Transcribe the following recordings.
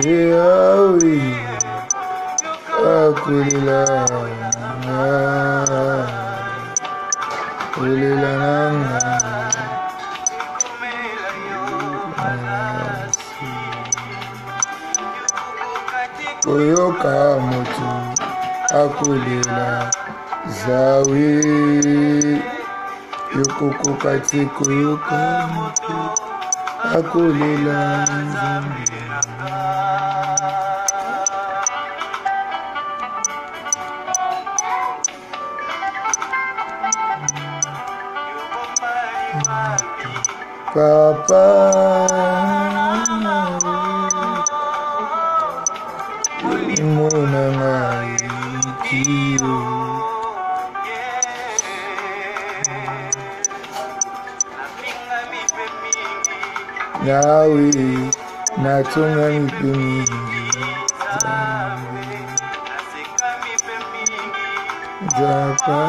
Yawe akulila kulila nanga koyoka motu akulila zawi yokoko kati koyoka motu akulila zambi Papa Mona Maikio Yawe natunga mipe mingi Japa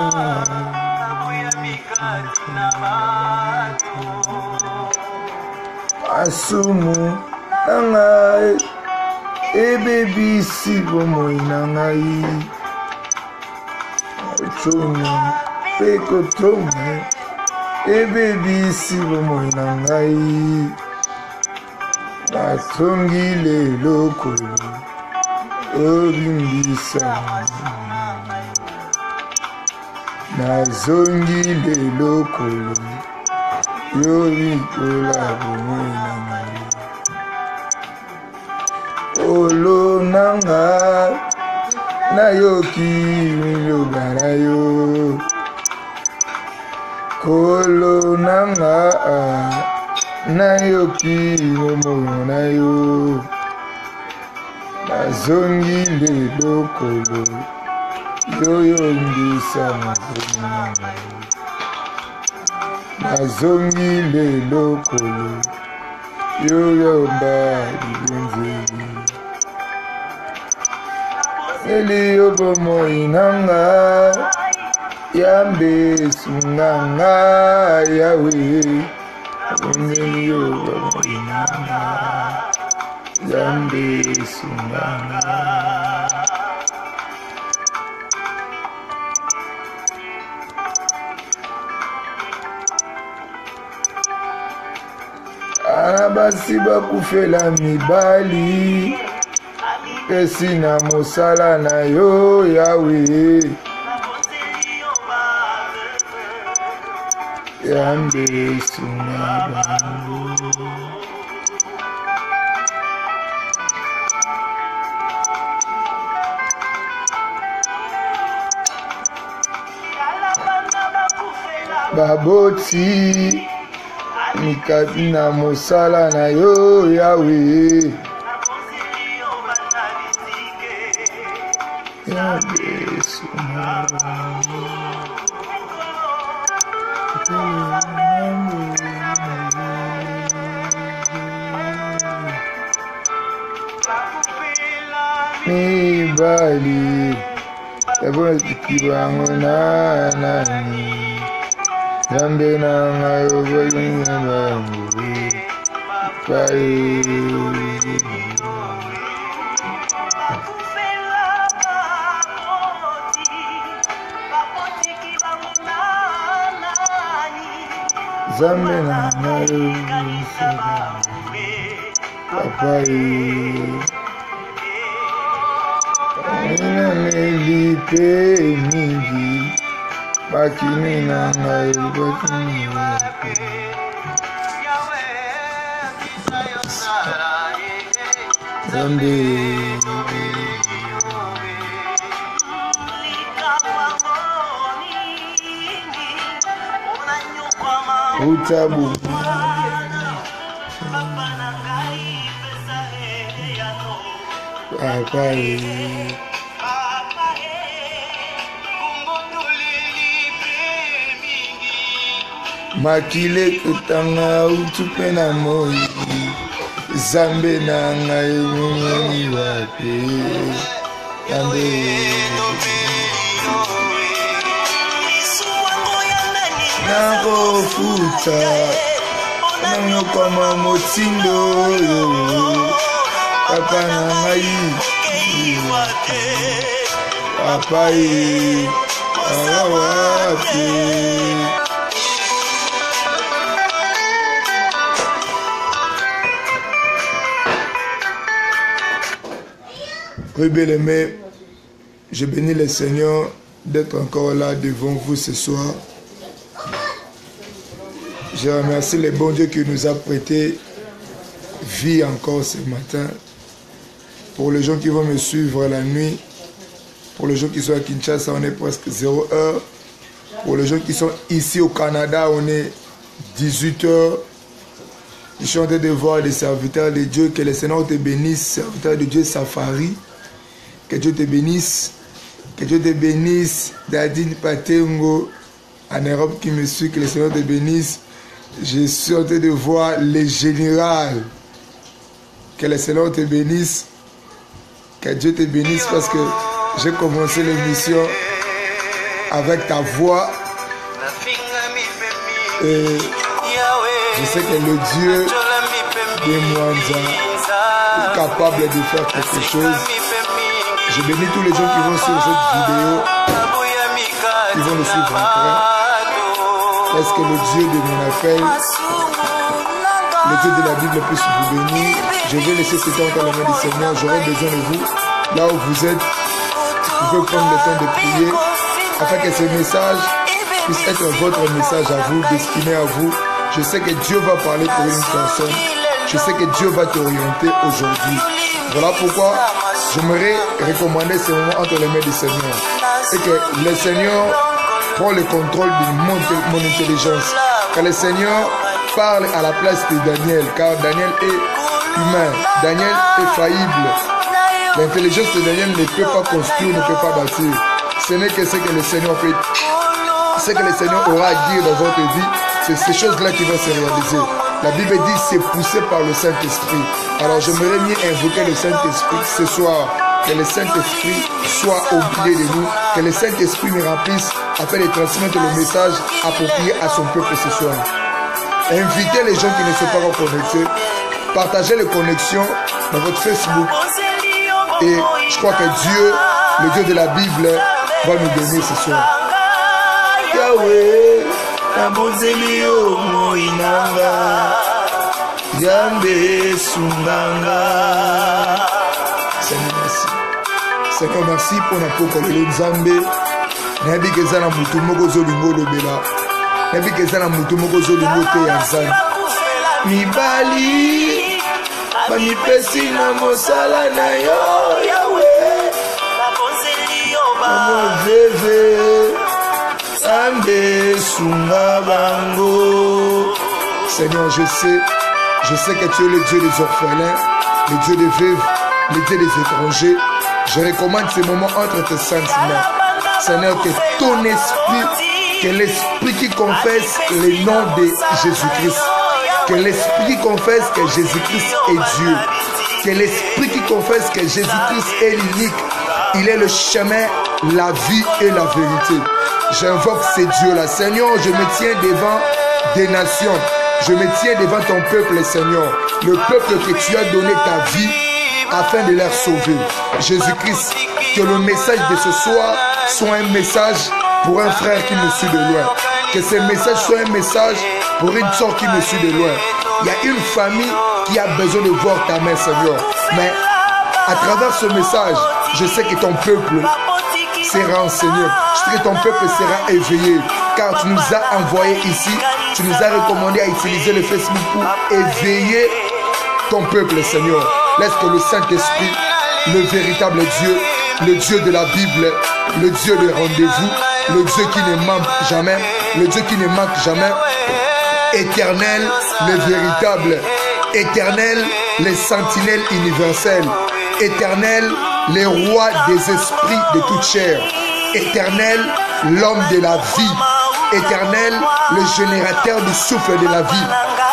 Asumu nangai baby si bomo nangai Chonga peko chonga baby si bomo nangai Natungile lokolo obimbisa Nazongile lokolo Yorikola bomena Olo nanga Nayoki milogarayo Kolo nanga Nayoki momonayo Nazongile lokolo Yoyongisa mabomena Nazongile lokolo yoyomba ibenzeli Eliyobomo inanga Yambe sunganga yawe Eliyobomo inanga Yambe sunganga Basi bakufela mibali Esina mosala na yo yawe Yambe sunga bango Baboti Mikadina mosala na yo yawe Yabe sumara Mibali Tabona tikibango na nani Zambe na ngayo balinga bangu Pai Zambe na ngayo Pai Nina nelipe mingi Makini na ngayo batini Zambe Utabu Papai Makile kutanga utupe na moi Zambe na ngayo mungeni wape Zambe Nako futa Nanyo kama motindo papa nangai papa wapi. Oui, bien-aimés, je bénis le Seigneur d'être encore là devant vous ce soir. Je remercie le bon Dieu qui nous a prêté vie encore ce matin. Pour les gens qui vont me suivre la nuit, pour les gens qui sont à Kinshasa, on est presque 0 heure. Pour les gens qui sont ici au Canada, on est 18 heures. Je suis en train de voir des serviteurs de Dieu. Que le Seigneur te bénisse, serviteur de Dieu Safari. Que Dieu te bénisse. Que Dieu te bénisse. Dadine Patengo en Europe qui me suit. Que le Seigneur te bénisse. Je suis en train de voir les généraux. Que le Seigneur te bénisse. Que Dieu te bénisse parce que j'ai commencé l'émission avec ta voix. Et je sais que le Dieu de Mwanza est capable de faire quelque chose. Je bénis tous les gens qui vont suivre cette vidéo, qui vont le suivre après. Est-ce que le Dieu de mon appel, le Dieu de la Bible puisse vous bénir? Je vais laisser ce temps dans la main du Seigneur. J'aurai besoin de vous. Là où vous êtes, vous pouvez prendre le temps de prier afin que ce message puisse être votre message à vous, destiné à vous. Je sais que Dieu va parler pour une personne. Je sais que Dieu va t'orienter aujourd'hui. Voilà pourquoi j'aimerais recommander ce moment entre les mains du Seigneur. Et que le Seigneur prend le contrôle de mon intelligence. Que le Seigneur parle à la place de Daniel. Car Daniel est humain. Daniel est faillible. L'intelligence de Daniel ne peut pas construire, ne peut pas bâtir. Ce n'est que ce que le Seigneur fait. Ce que le Seigneur aura à dire dans votre vie, c'est ces choses-là qui vont se réaliser. La Bible dit c'est poussé par le Saint-Esprit. Alors j'aimerais mieux invoquer le Saint-Esprit ce soir. Que le Saint-Esprit soit au milieu de nous. Que le Saint-Esprit nous remplisse afin de transmettre le message approprié à son peuple ce soir. Invitez les gens qui ne sont pas encore connectés. Partagez les connexions dans votre Facebook. Et je crois que Dieu, le Dieu de la Bible, va nous donner ce soir. Yahweh, Nabozelio Moinanga, Yambe Sunganga. Seigneur, merci. Seigneur, merci pour la Pokolele Nzambe. Nabi Kezana Mutumoko Zolingo Lobela. Nabi Kezana Mutumoko Zolingo Teyazan. Mibali. Bamipesi na mosala na yo Yahweh Amoveve Ambe Sunga Bango. Seigneur, je sais que tu es le Dieu des orphelins, le Dieu des veuves, le Dieu des étrangers. Je recommande ces moments entre tes saintes mains. Seigneur, que ton esprit, que l'esprit qui confesse le nom de Jésus-Christ, que l'esprit confesse que Jésus-Christ est Dieu. Que l'esprit qui confesse que Jésus-Christ est l'unique. Il est le chemin, la vie et la vérité. J'invoque ces dieux-là. Seigneur, je me tiens devant des nations. Je me tiens devant ton peuple, Seigneur. Le peuple que tu as donné ta vie afin de les sauver. Jésus-Christ, que le message de ce soir soit un message pour un frère qui me suit de loin. Que ce message soit un message pour une soeur qui me suit de loin. Il y a une famille qui a besoin de voir ta main, Seigneur. Mais à travers ce message, je sais que ton peuple sera enseigné. Je sais que ton peuple sera éveillé. Car tu nous as envoyés ici. Tu nous as recommandé à utiliser le Facebook pour éveiller ton peuple, Seigneur. Laisse que le Saint-Esprit, le véritable Dieu, le Dieu de la Bible, le Dieu de rendez-vous, le Dieu qui ne manque jamais, le Dieu qui ne manque jamais, éternel, le véritable, éternel, les sentinelles universelles, éternel, les rois des esprits de toute chair, éternel, l'homme de la vie, éternel, le générateur du souffle de la vie.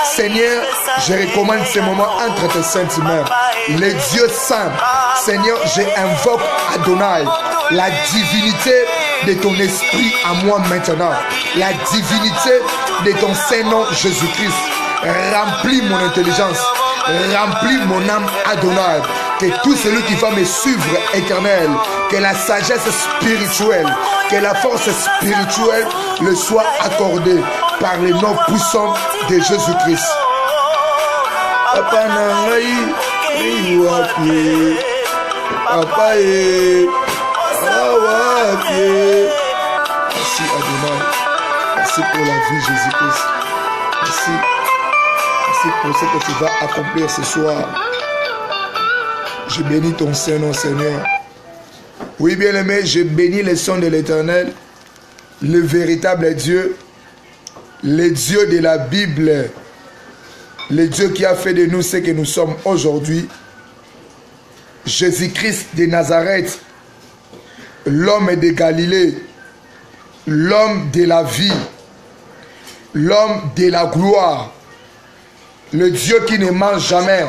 Seigneur, je recommande ces moments entre tes saintes mains. Les dieux saints, Seigneur, j'invoque Adonai, la divinité de ton esprit à moi maintenant, la divinité de ton Saint-Nom Jésus-Christ. Remplis mon intelligence, remplis mon âme Adonai, que tout celui qui va me suivre éternel, que la sagesse spirituelle, que la force spirituelle le soit accordée par le nom puissant de Jésus-Christ. Papa nangai riwapi, papa e awapi. Merci Adonai, merci pour la vie Jésus-Christ. Merci, merci pour ce que tu vas accomplir ce soir. Je bénis ton Saint-Nom, Seigneur. Oui, bien-aimé, je bénis le son de l'Éternel, le véritable Dieu, le Dieu de la Bible, le Dieu qui a fait de nous ce que nous sommes aujourd'hui. Jésus-Christ de Nazareth, l'homme de Galilée, l'homme de la vie, l'homme de la gloire, le Dieu qui ne ment jamais,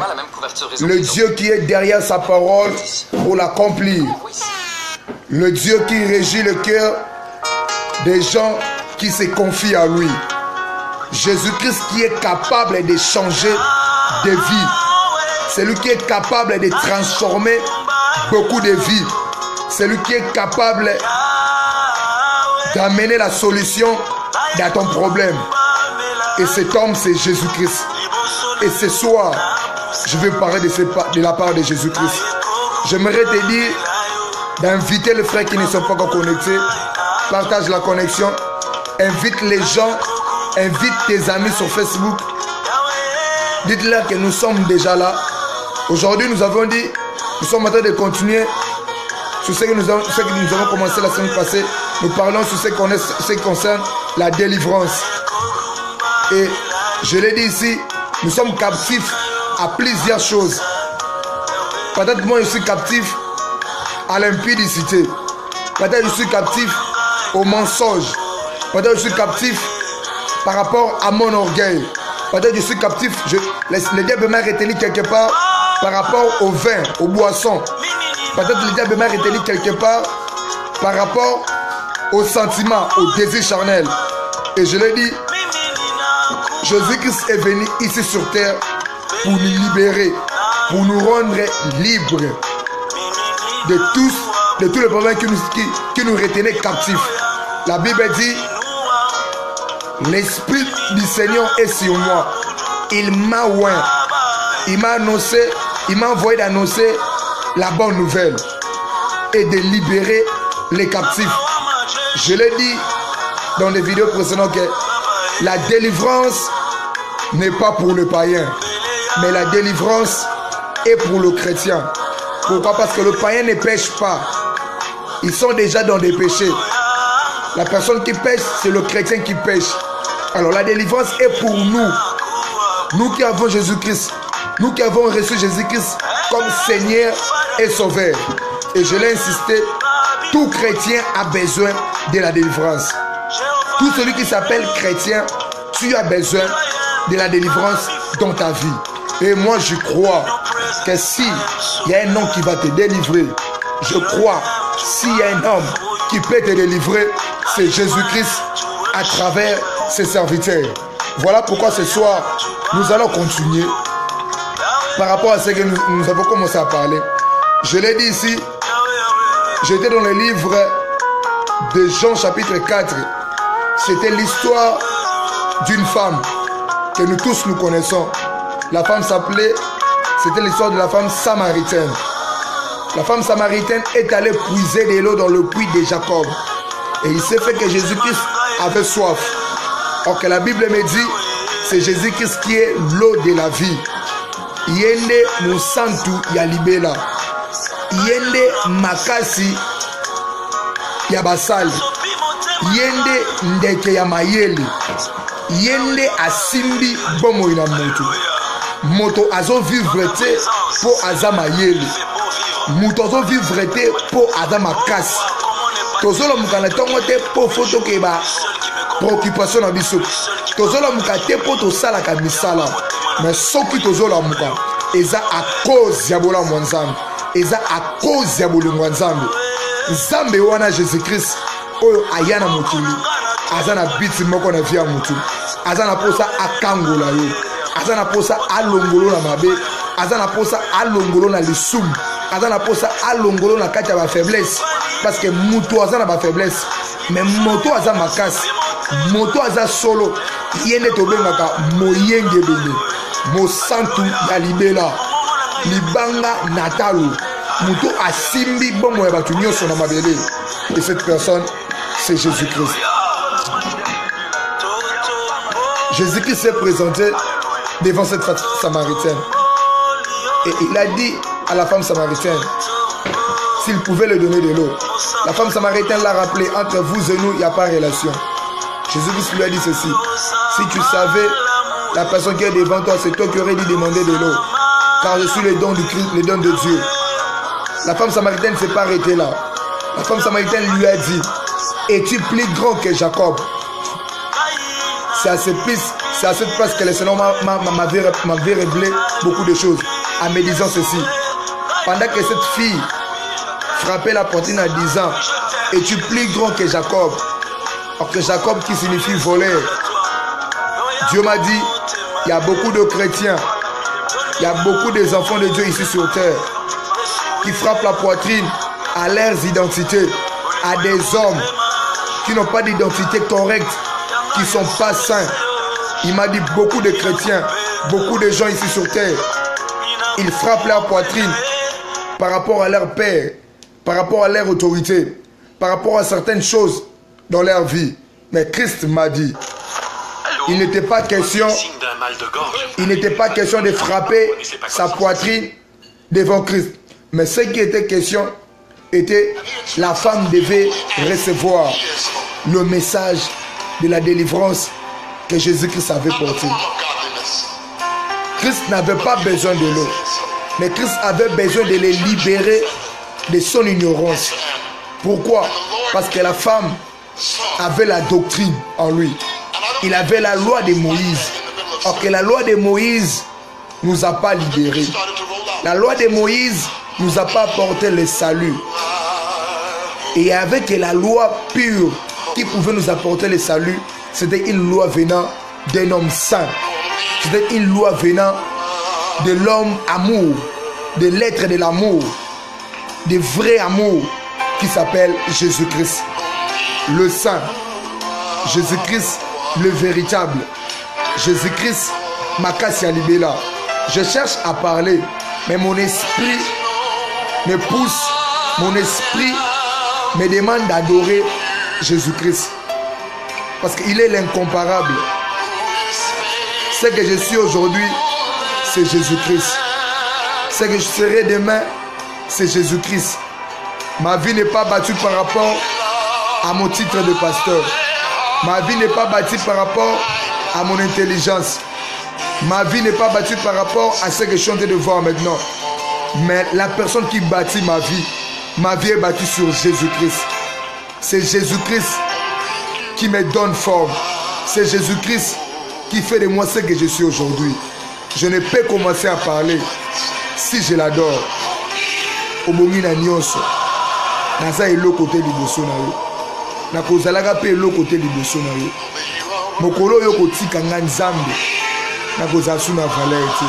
le Dieu qui est derrière sa parole pour l'accomplir, le Dieu qui régit le cœur des gens qui se confient à lui. Jésus-Christ qui est capable de changer de vie, c'est lui qui est capable de transformer beaucoup de vies, c'est lui qui est capable d'amener la solution dans ton problème. Et cet homme, c'est Jésus-Christ. Et ce soir, je vais parler de la part de Jésus-Christ. J'aimerais te dire d'inviter les frères qui ne sont pas encore connectés. Partage la connexion. Invite les gens. Invite tes amis sur Facebook. Dites-leur que nous sommes déjà là. Aujourd'hui, nous avons dit, nous sommes en train de continuer sur ce que nous avons commencé la semaine passée. Nous parlons sur ce qui concerne la délivrance. Et je l'ai dit ici, nous sommes captifs à plusieurs choses. Peut-être moi je suis captif à l'impudicité. Peut-être je suis captif au mensonge. Peut-être je suis captif par rapport à mon orgueil. Peut-être je suis captif, le diable m'a retenu quelque part par rapport au vin, aux boissons. Peut-être le diable m'a retenu quelque part par rapport aux sentiments, aux désirs charnels. Et je l'ai dit, Jésus-Christ est venu ici sur terre pour nous libérer, pour nous rendre libres de tous les problèmes qui nous retenaient captifs. La Bible dit, l'Esprit du Seigneur est sur moi. Il m'a oint. Il m'a annoncé, il m'a envoyé d'annoncer la bonne nouvelle et de libérer les captifs. Je l'ai dit dans les vidéos précédentes que la délivrance n'est pas pour le païen, mais la délivrance est pour le chrétien. Pourquoi? Parce que le païen ne pêche pas. Ils sont déjà dans des péchés. La personne qui pêche, c'est le chrétien qui pêche. Alors la délivrance est pour nous. Nous qui avons Jésus-Christ. Nous qui avons reçu Jésus-Christ comme Seigneur et Sauveur. Et je l'ai insisté, tout chrétien a besoin de la délivrance. Tout celui qui s'appelle chrétien, tu as besoin de la délivrance dans ta vie. Et moi je crois que si il y a un homme qui va te délivrer, je crois s'il y a un homme qui peut te délivrer, c'est Jésus-Christ à travers ses serviteurs. Voilà pourquoi ce soir nous allons continuer par rapport à ce que nous avons commencé à parler. Je l'ai dit ici, j'étais dans le livre de Jean chapitre 4. C'était l'histoire d'une femme que nous tous nous connaissons. La femme c'était l'histoire de la femme samaritaine. La femme samaritaine est allée puiser de l'eau dans le puits de Jacob. Et il s'est fait que Jésus-Christ avait soif. Or que la Bible me dit, c'est Jésus-Christ qui est l'eau de la vie. Yende musantu ya libela. Yende makasi ya basali. Yende ndeke ya mayeli. Yende asimbi bomo ina moto. Moto azo vivre te po aza mayeli. Moto azo vivre te po aza makasi. Tozolo mukana tongo te po foto keba préoccupation na biso. Tozolo mukate po to sala ka misala. Mais soki tozolo muka eza a cause ya bola mwanzambe. Eza a cause ya bolingo nzambe. Nzambe wana Jésus-Christ oyo ayana mokili. Azana biti moko na via mutu. Azana posa akangola yo. Azana posa alongolo na mabe. azana posa alongolo na lisum azana posa alongolo na kati ya ba faiblesse parce que muto azana ba faiblesse mais moto aza makasi moto aza solo yende tobengaka moyenge bene mosantu ya libela libanga natalo muto asimbi bomo ya batu nyonso na mabele et cette personne c'est Jésus-Christ. Jésus-Christ s'est présenté devant cette femme samaritaine et il a dit à la femme samaritaine s'il pouvait lui donner de l'eau. La femme samaritaine l'a rappelé, entre vous et nous il n'y a pas relation. Jésus-Christ lui a dit ceci: si tu savais la personne qui est devant toi, c'est toi qui aurais dû demander de l'eau, car je suis le don du Christ, le don de Dieu. La femme samaritaine ne s'est pas arrêtée là. La femme samaritaine lui a dit: es-tu plus grand que Jacob? C'est à cette place que le Seigneur m'avait révélé beaucoup de choses en me disant ceci. Pendant que cette fille frappait la poitrine en disant: es-tu plus grand que Jacob? Or que Jacob qui signifie voleur. Dieu m'a dit, il y a beaucoup de chrétiens, il y a beaucoup des enfants de Dieu ici sur terre qui frappent la poitrine à leurs identités, à des hommes qui n'ont pas d'identité correcte, qui ne sont pas saints. Il m'a dit beaucoup de chrétiens, beaucoup de gens ici sur terre, ils frappent leur poitrine par rapport à leur père, par rapport à leur autorité, par rapport à certaines choses dans leur vie. Mais Christ m'a dit, il n'était pas question de frapper sa poitrine devant Christ. Mais ce qui était question était, la femme devait recevoir le message de la délivrance que Jésus-Christ avait porté. Christ n'avait pas besoin de l'eau, mais Christ avait besoin de les libérer de son ignorance. Pourquoi? Parce que la femme avait la doctrine en lui. Il avait la loi de Moïse. Or que la loi de Moïse ne nous a pas libérés. La loi de Moïse ne nous a pas apporté le salut. Et avec la loi pure qui pouvait nous apporter le salut, c'était une loi venant d'un homme saint. C'était une loi venant de l'homme amour, de l'être de l'amour, de vrai amour qui s'appelle Jésus-Christ. Le saint, Jésus-Christ le véritable, Jésus-Christ Makasi Alibela. Je cherche à parler, mais mon esprit me pousse, mon esprit me demande d'adorer Jésus-Christ, parce qu'il est l'incomparable. Ce que je suis aujourd'hui, c'est Jésus-Christ. Ce que je serai demain, c'est Jésus-Christ. Ma vie n'est pas battue par rapport à mon titre de pasteur. Ma vie n'est pas bâtie par rapport à mon intelligence. Ma vie n'est pas bâtie par rapport à ce que je suis en train de voir maintenant. Mais la personne qui bâtit ma vie est bâtie sur Jésus-Christ. C'est Jésus-Christ qui me donne forme. C'est Jésus-Christ qui fait de moi ce que je suis aujourd'hui. Je ne peux commencer à parler si je l'adore. Omongina nyonso. Naza elo côté liboso na yo. Na kozalaka pe elo côté liboso na yo. Mokolo yo kotika nga nzambe. Na kozala suna valeur te.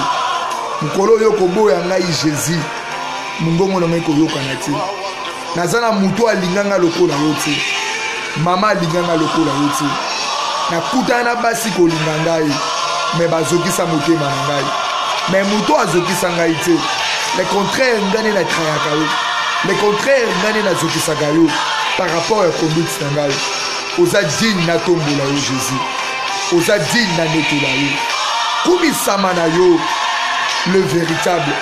Mokolo yo koboya ngai Jésus. Mungongo na ngai koyokana te. Naza na mutu alinganga lokola yo te. Mama alinganga lokola yo te. Nakutana na basi kolinga ngai. Mais bazokisa motema na ngai. Mais mutu azokisa ngai te. Le contraire ngane na trayaka yo. Le contraire ngane na zokisaka yo par rapport à conduite na ngai. Oza digne na tombola yo Jésus. Oza digne na netola yo. Kumisama na yo le véritable.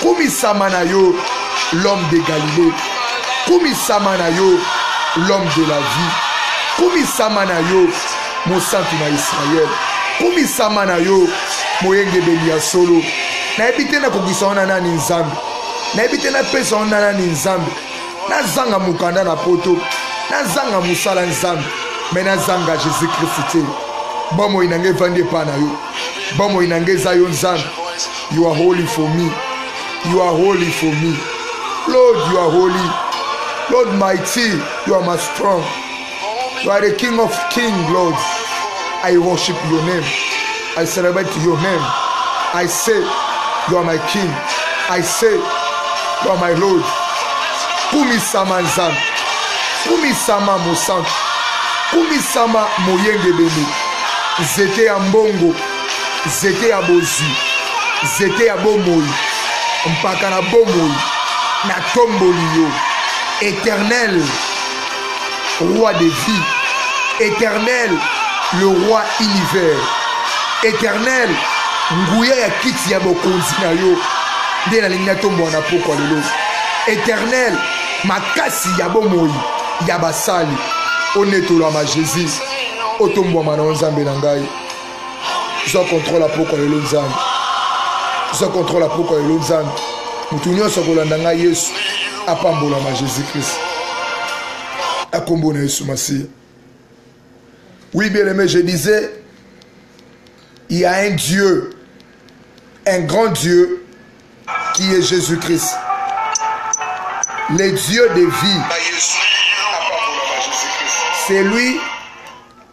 Kumisama na yo l'homme de Galilée. Kumisama na yo l'homme de la vie. Kumisama na yo mon centre na Israël. Kumisama na yo moyenge belia solo. Na ebite na kokisa ona nani nzambe. Na ebite na pesa ona nani nzambe. Na zanga mukanda na poto. Na zanga musala nzambe. Mais na zanga Jésus Christ te. Bomo inange vande pa na yo. Bomo inange za yo nzambe. You are holy for me. You are holy for me. Lord, you are holy. Lord mighty, you are my strong. You are the King of kings, Lord. I worship your name. I celebrate your name. I say, You are my king. I say, you are my Lord. Kumisama nzambe. Kumisama mosantu. Kumisama moyenge bene. Zete ya mbongo. Zete ya bozi. Zete ya bomoi. Mpaka na bomoi. Na tomboli yo. Éternel, roi des vies. Éternel, le roi univers. Éternel, nguya ya kiti ya bokonzi na yo. Nde na linga tombo na poko lelo. Éternel, makasi ya bomoi ya basali. Onetola ma Jésus. Otombo ma nzambe na ngai. Je contrôle la poko lelo nzambe. Je contrôle la poko lelo nzambe. Mutu nyonso kolanda ngai Yesu. Apambola ma Jésus-Christ. Akombo na Yesu Masiya. Oui, bien aimé, je disais, il y a un Dieu, un grand Dieu, qui est Jésus-Christ. Le Dieu de vie. C'est lui,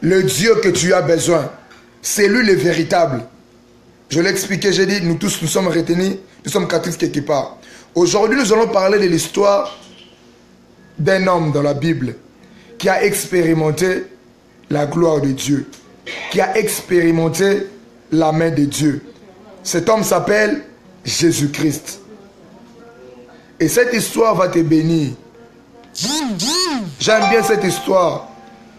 le Dieu que tu as besoin. C'est lui le véritable. Je l'ai expliqué, j'ai dit, nous tous, nous sommes retenus, nous sommes catholiques quelque part. Aujourd'hui, nous allons parler de l'histoire d'un homme dans la Bible qui a expérimenté la gloire de Dieu, qui a expérimenté la main de Dieu. Cet homme s'appelle Jésus-Christ. Et cette histoire va te bénir. J'aime bien cette histoire,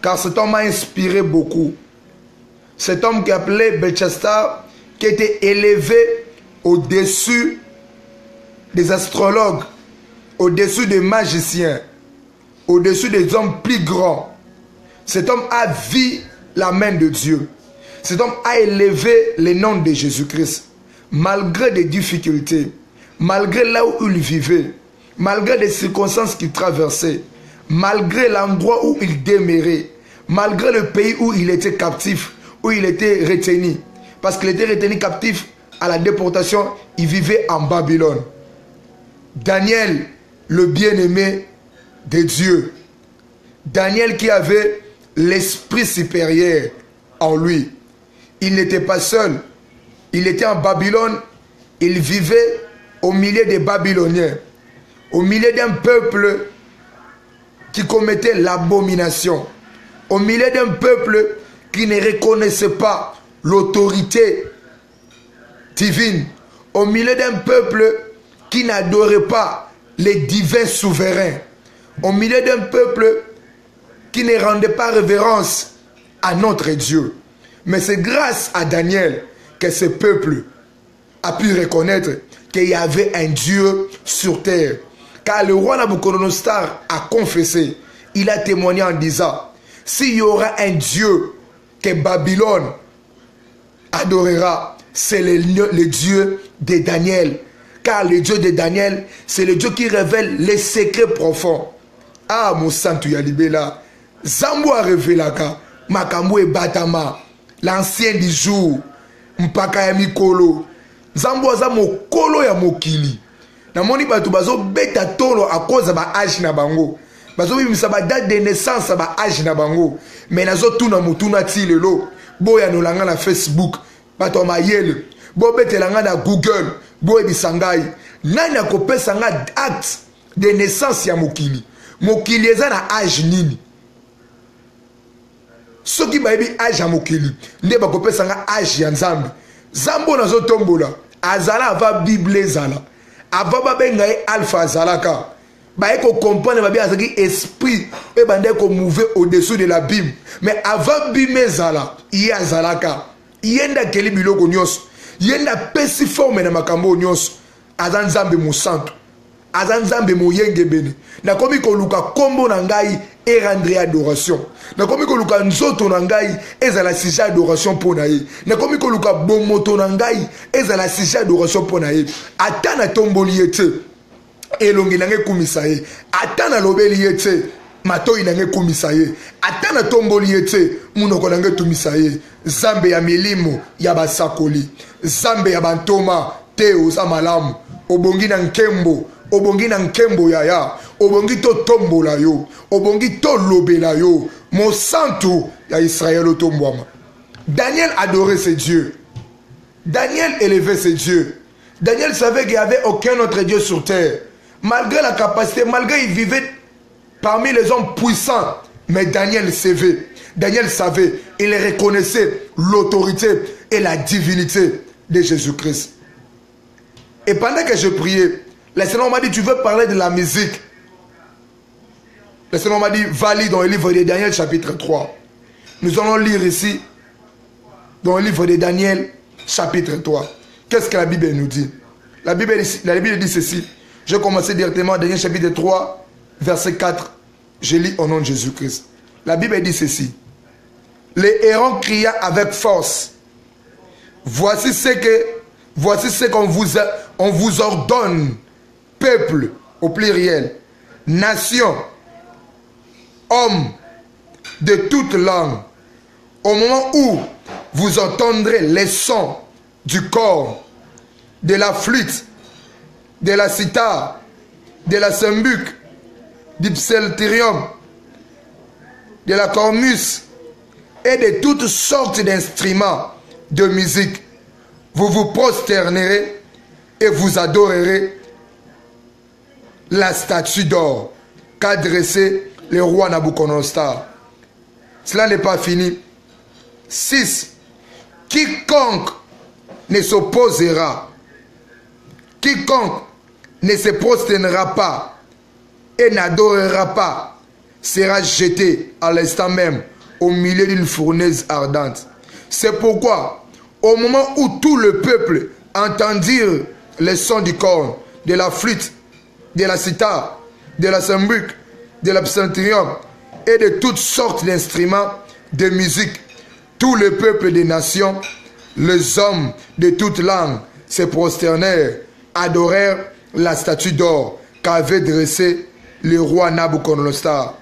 car cet homme m'a inspiré beaucoup. Cet homme qui appelait Belchastar, qui était élevé au-dessus des astrologues, au-dessus des magiciens, au-dessus des hommes plus grands. Cet homme a vu la main de Dieu. Cet homme a élevé le nom de Jésus-Christ. Malgré des difficultés, malgré là où il vivait, malgré les circonstances qu'il traversait, malgré l'endroit où il demeurait, malgré le pays où il était captif, où il était retenu. Parce qu'il était retenu captif à la déportation, il vivait en Babylone. Daniel, le bien-aimé de Dieu. Daniel qui avait l'esprit supérieur en lui. Il n'était pas seul. Il était en Babylone. Il vivait au milieu des Babyloniens. Au milieu d'un peuple qui commettait l'abomination. Au milieu d'un peuple qui ne reconnaissait pas l'autorité divine. Au milieu d'un peuple qui n'adorait pas les divins souverains. Au milieu d'un peuple qui ne rendait pas révérence à notre Dieu. Mais c'est grâce à Daniel que ce peuple a pu reconnaître qu'il y avait un Dieu sur terre. Car le roi Nabucodonosor a confessé, il a témoigné en disant, s'il y aura un Dieu que Babylone adorera, c'est le Dieu de Daniel. Car le Dieu de Daniel, c'est le Dieu qui révèle les secrets profonds. Ah, mon santu yalibela. Zambo a révélé makambo e batama. L'ancien du jour. Mpaka ya mikolo. Zambo aza mokolo ya mokili. Namoni batu bazo beta tolo a cause ba âge na bango. Bazo bimisa ba date de naissance ba âge na bango. Mais nazo tuna mutuna ti lelo. Boya no langa na Facebook. Bato mayele. Bo betelanga na Google. Bo ebisangai. Nani akopesa nga acte de naissance ya mokili. Mokili eza na âge nini. Soki bayebi âge ya mokili. Nde bakopesa nga âge ya nzambe. Zambo nazo tombola. Azala ava Bible ezala. Ava babenga ye alpha azalaka. Baye ko comprendre babi azaki esprit. E bande ko mouver au-dessous de la Bible. Mais avant Bible ezala. Iye azalaka. Yenda keli biloko nyonso. Yenda pesi forme na makambo nyonso. Azan nzambe mosantu. Azan nzambe moyenge bene. Nakomi ko luka kombo na ngai et rendre adoration. Nakomi ko luka nzoto na ngai ezala sujet adoration pona ye. Nakomi ko luka bomoto na ngai ezala sujet adoration pona ye. Ata na tomboli ete elongi na nge kumisa ye. Ata na lobeli ete matoi na nge kumisa ye. Ata na tomboli ete munoko na nge tumisa ye. Zambe ya milimo ya basakoli. Zambe ya bantoma te oza malamu. Obongi na nkembo. Obongi na nkembo yaya. Obongi to tombola yo. Obongi to lobela yo. Mon santo ya Israël otombwama. Daniel adorait ses dieux. Daniel élevait ses dieux. Daniel savait qu'il n'y avait aucun autre Dieu sur terre. Malgré la capacité, malgré qu'il vivait parmi les hommes puissants, mais Daniel savait. Daniel savait, il reconnaissait l'autorité et la divinité de Jésus-Christ. Et pendant que je priais, le Seigneur m'a dit, tu veux parler de la musique? Le Seigneur m'a dit, va lire dans le livre de Daniel chapitre 3. Nous allons lire ici, dans le livre de Daniel chapitre 3. Qu'est-ce que la Bible nous dit? La Bible dit ceci. Je vais commencer directement Daniel chapitre 3, verset 4. Je lis au nom de Jésus-Christ. La Bible dit ceci. Les hérauts cria avec force. Voici ce qu'on vous ordonne, peuple au pluriel, nation, hommes de toute langue. Au moment où vous entendrez les sons du corps, de la flûte, de la cithare, de la sambuc, du psalterium, de la cornus et de toutes sortes d'instruments de musique, vous vous prosternerez et vous adorerez la statue d'or qu'a dressée le roi Nabucodonosor. Cela n'est pas fini. 6. Quiconque ne s'opposera, quiconque ne se prosternera pas et n'adorera pas sera jeté à l'instant même au milieu d'une fournaise ardente. C'est pourquoi, au moment où tout le peuple entendirent les sons du corps, de la flûte, de la cithare, de la sambuc, de la psalterium et de toutes sortes d'instruments de musique, tout le peuple des nations, les hommes de toutes langues, se prosternèrent, adorèrent la statue d'or qu'avait dressée le roi Nabucodonosor.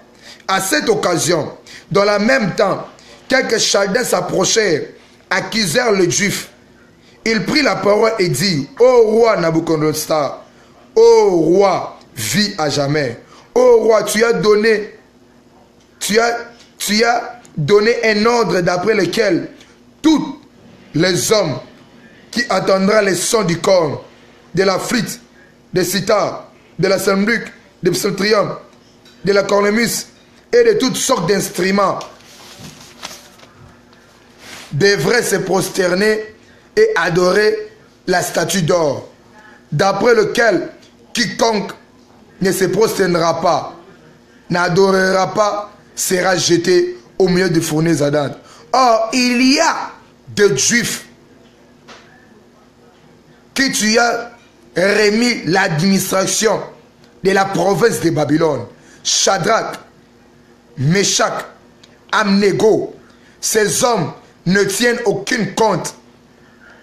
À cette occasion, dans le même temps, quelques Chaldéens s'approchèrent, accusèrent le Juif. Il prit la parole et dit, ô roi Nabucodonosor, ô roi, vis à jamais. Ô roi, tu as donné un ordre d'après lequel tous les hommes qui entendront les sons du corps, de la flûte, de cithare, de la sambuc, de psalterium, de la cornemuse et de toutes sortes d'instruments devraient se prosterner et adorer la statue d'or, d'après lequel quiconque ne se prosternera pas, n'adorera pas, sera jeté au milieu de fournaise ardente. Or, il y a des Juifs qui tu as remis l'administration de la province de Babylone. Shadrach, Meshach, Abednego, ces hommes ne tiennent aucun compte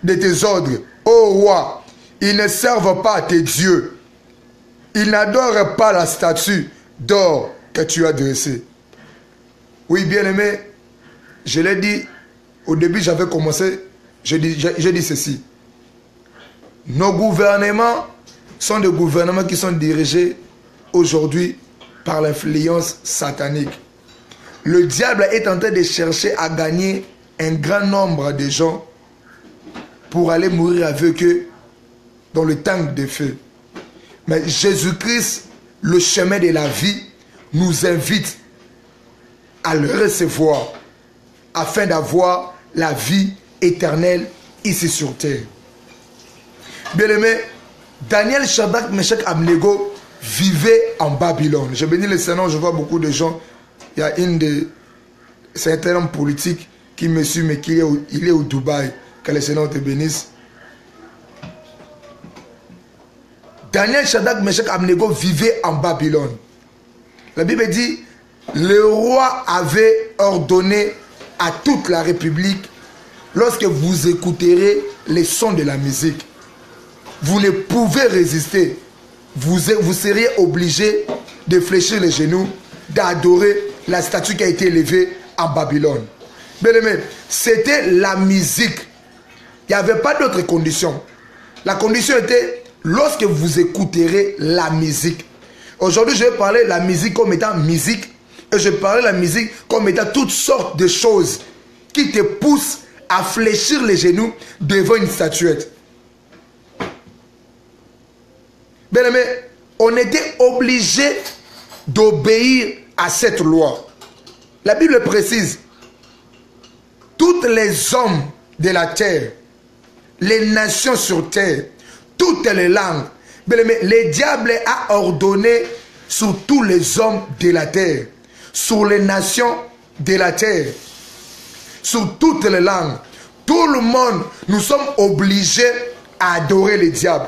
de tes ordres. Ô roi, ils ne servent pas à tes dieux. Ils n'adorent pas la statue d'or que tu as dressée. Oui, bien-aimé, je l'ai dit, au début j'avais commencé, j'ai dit ceci. Nos gouvernements sont des gouvernements qui sont dirigés aujourd'hui par l'influence satanique. Le diable est en train de chercher à gagner un grand nombre de gens pour aller mourir avec eux dans le temps de feu. Mais Jésus-Christ, le chemin de la vie, nous invite à le recevoir afin d'avoir la vie éternelle ici sur terre. Bien-aimé, Daniel, Shadrach, Meshach, Abednego vivaient en Babylone. Je bénis le Seigneur, je vois beaucoup de gens. Il y a c'est un homme politique qui me suit, mais il est au Dubaï. Que le Seigneur te bénisse. Daniel, Shadrach, Meshach, Abednego vivaient en Babylone. La Bible dit, le roi avait ordonné à toute la République, lorsque vous écouterez les sons de la musique, vous ne pouvez résister. Vous seriez obligé de fléchir les genoux, d'adorer la statue qui a été élevée en Babylone. Bien aimé, c'était la musique. Il n'y avait pas d'autre condition. La condition était, lorsque vous écouterez la musique. Aujourd'hui, je vais parler de la musique comme étant musique. Et je vais parler de la musique comme étant toutes sortes de choses qui te poussent à fléchir les genoux devant une statuette. Bien-aimé, on était obligé d'obéir à cette loi. La Bible précise, toutes les hommes de la terre, les nations sur terre, toutes les langues, bien-aimé, le diable a ordonné sur tous les hommes de la terre, sur les nations de la terre, sur toutes les langues. Tout le monde, nous sommes obligés à adorer le diable.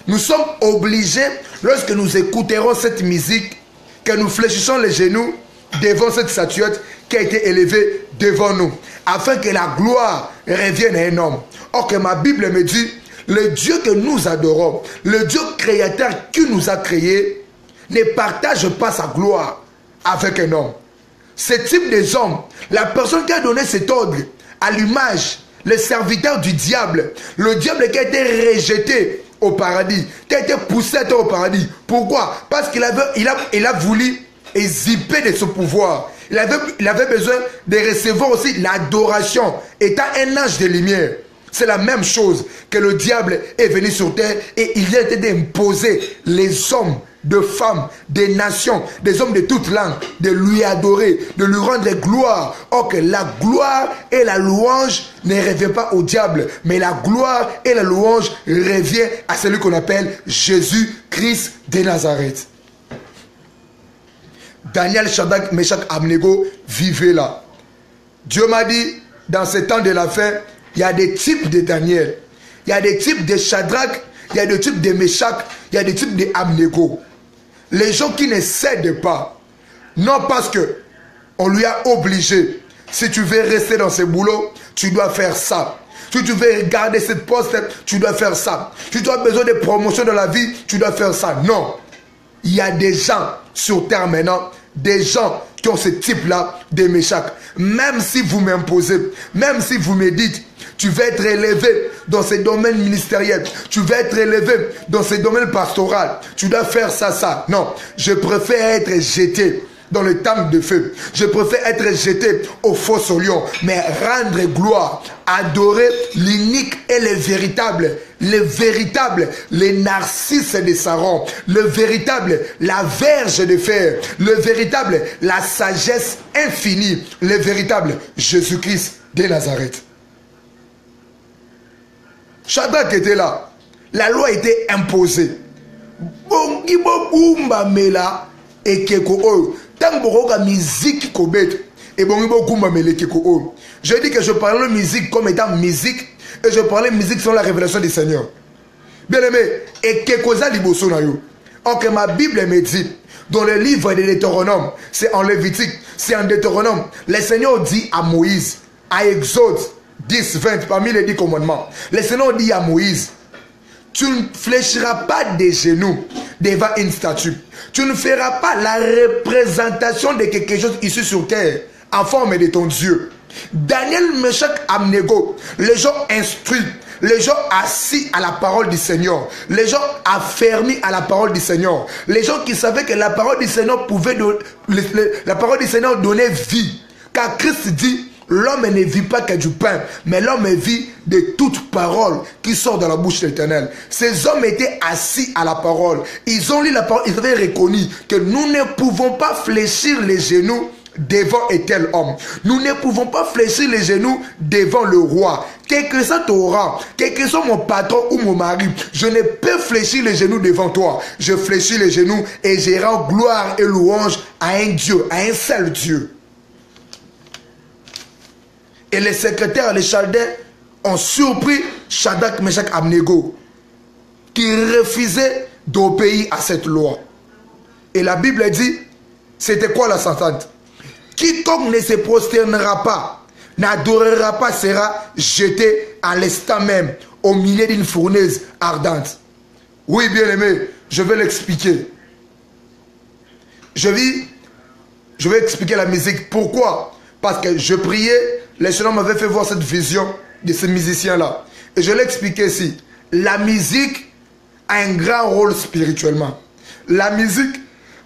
Nous sommes obligés, lorsque nous écouterons cette musique, que nous fléchissons les genoux devant cette statuette qui a été élevée devant nous, afin que la gloire revienne à un homme. Or que ma Bible me dit, le Dieu que nous adorons, le Dieu créateur qui nous a créés, ne partage pas sa gloire avec un homme. Ce type d'homme, la personne qui a donné cet ordre à l'image, le serviteur du diable, le diable qui a été rejeté au paradis, qui a été poussé au paradis. Pourquoi? Parce qu'il a voulu exhiber de son pouvoir. Il avait besoin de recevoir aussi l'adoration, étant un ange de lumière. C'est la même chose que le diable est venu sur terre et il a été d'imposer les hommes, de femmes, des nations, des hommes de toutes langues, de lui adorer, de lui rendre gloire. Or que la gloire et la louange ne reviennent pas au diable, mais la gloire et la louange reviennent à celui qu'on appelle Jésus-Christ de Nazareth. Daniel, Shadrach, Meshach, Abednego vivaient là. Dieu m'a dit, dans ce temps de la fin, il y a des types de Daniel, il y a des types de Shadrach, il y a des types de Meshach, il y a des types de Abednego. Les gens qui ne cèdent pas, non parce que on lui a obligé. Si tu veux rester dans ce boulot, tu dois faire ça. Si tu veux garder cette poste, tu dois faire ça. Si tu as besoin de promotion dans la vie, tu dois faire ça. Non. Il y a des gens sur terre maintenant, des gens qui ont ce type-là de Meshach. Même si vous m'imposez, même si vous me dites, tu vas être élevé dans ce domaine ministériel, tu vas être élevé dans ce domaine pastoral, tu dois faire ça, ça. Non, je préfère être jeté dans le temple de feu. Je préfère être jeté au fosse au lion, mais rendre gloire, adorer l'unique et le véritable, les narcisses de Saron, le véritable, la verge de fer, le véritable, la sagesse infinie, le véritable Jésus-Christ de Nazareth. Shadrach était là. La loi était imposée. Je dis que je parle de musique comme étant musique et je parlais de musique selon la révélation du Seigneur. Bien aimé, et que cosa liboso na yo. Or que ma Bible me dit, dans le livre de Deutéronome, c'est en Lévitique, c'est en Deutéronome, le Seigneur dit à Moïse, à Exode 10, 20, parmi les 10 commandements, le Seigneur dit à Moïse, tu ne fléchiras pas des genoux devant une statue. Tu ne feras pas la représentation de quelque chose ici sur terre en forme de ton Dieu. Daniel, Meshach, Abednego, les gens instruits, les gens assis à la parole du Seigneur, les gens affermis à la parole du Seigneur, les gens qui savaient que la parole du Seigneur pouvait la parole du Seigneur donnait vie. Car Christ dit, l'homme ne vit pas que du pain, mais l'homme vit de toute parole qui sort de la bouche de l'Éternel. Ces hommes étaient assis à la parole. Ils ont lu la parole, ils avaient reconnu que nous ne pouvons pas fléchir les genoux devant un tel homme. Nous ne pouvons pas fléchir les genoux devant le roi. Quel que soit ton rang, quel que soit mon patron ou mon mari, je ne peux fléchir les genoux devant toi. Je fléchis les genoux et je rends gloire et louange à un Dieu, à un seul Dieu. Et les secrétaires, les Chaldéens, ont surpris Shadrach, Meshach, Abednego, qui refusaient d'obéir à cette loi. Et la Bible dit, c'était quoi la sentence? Quiconque ne se prosternera pas, n'adorera pas, sera jeté à l'instant même, au milieu d'une fournaise ardente. Oui, bien aimé, je vais l'expliquer. Je vais expliquer la musique. Pourquoi? Parce que je priais, le Seigneur m'avait fait voir cette vision de ces musiciens-là. Et je l'ai expliqué ici. La musique a un grand rôle spirituellement. La musique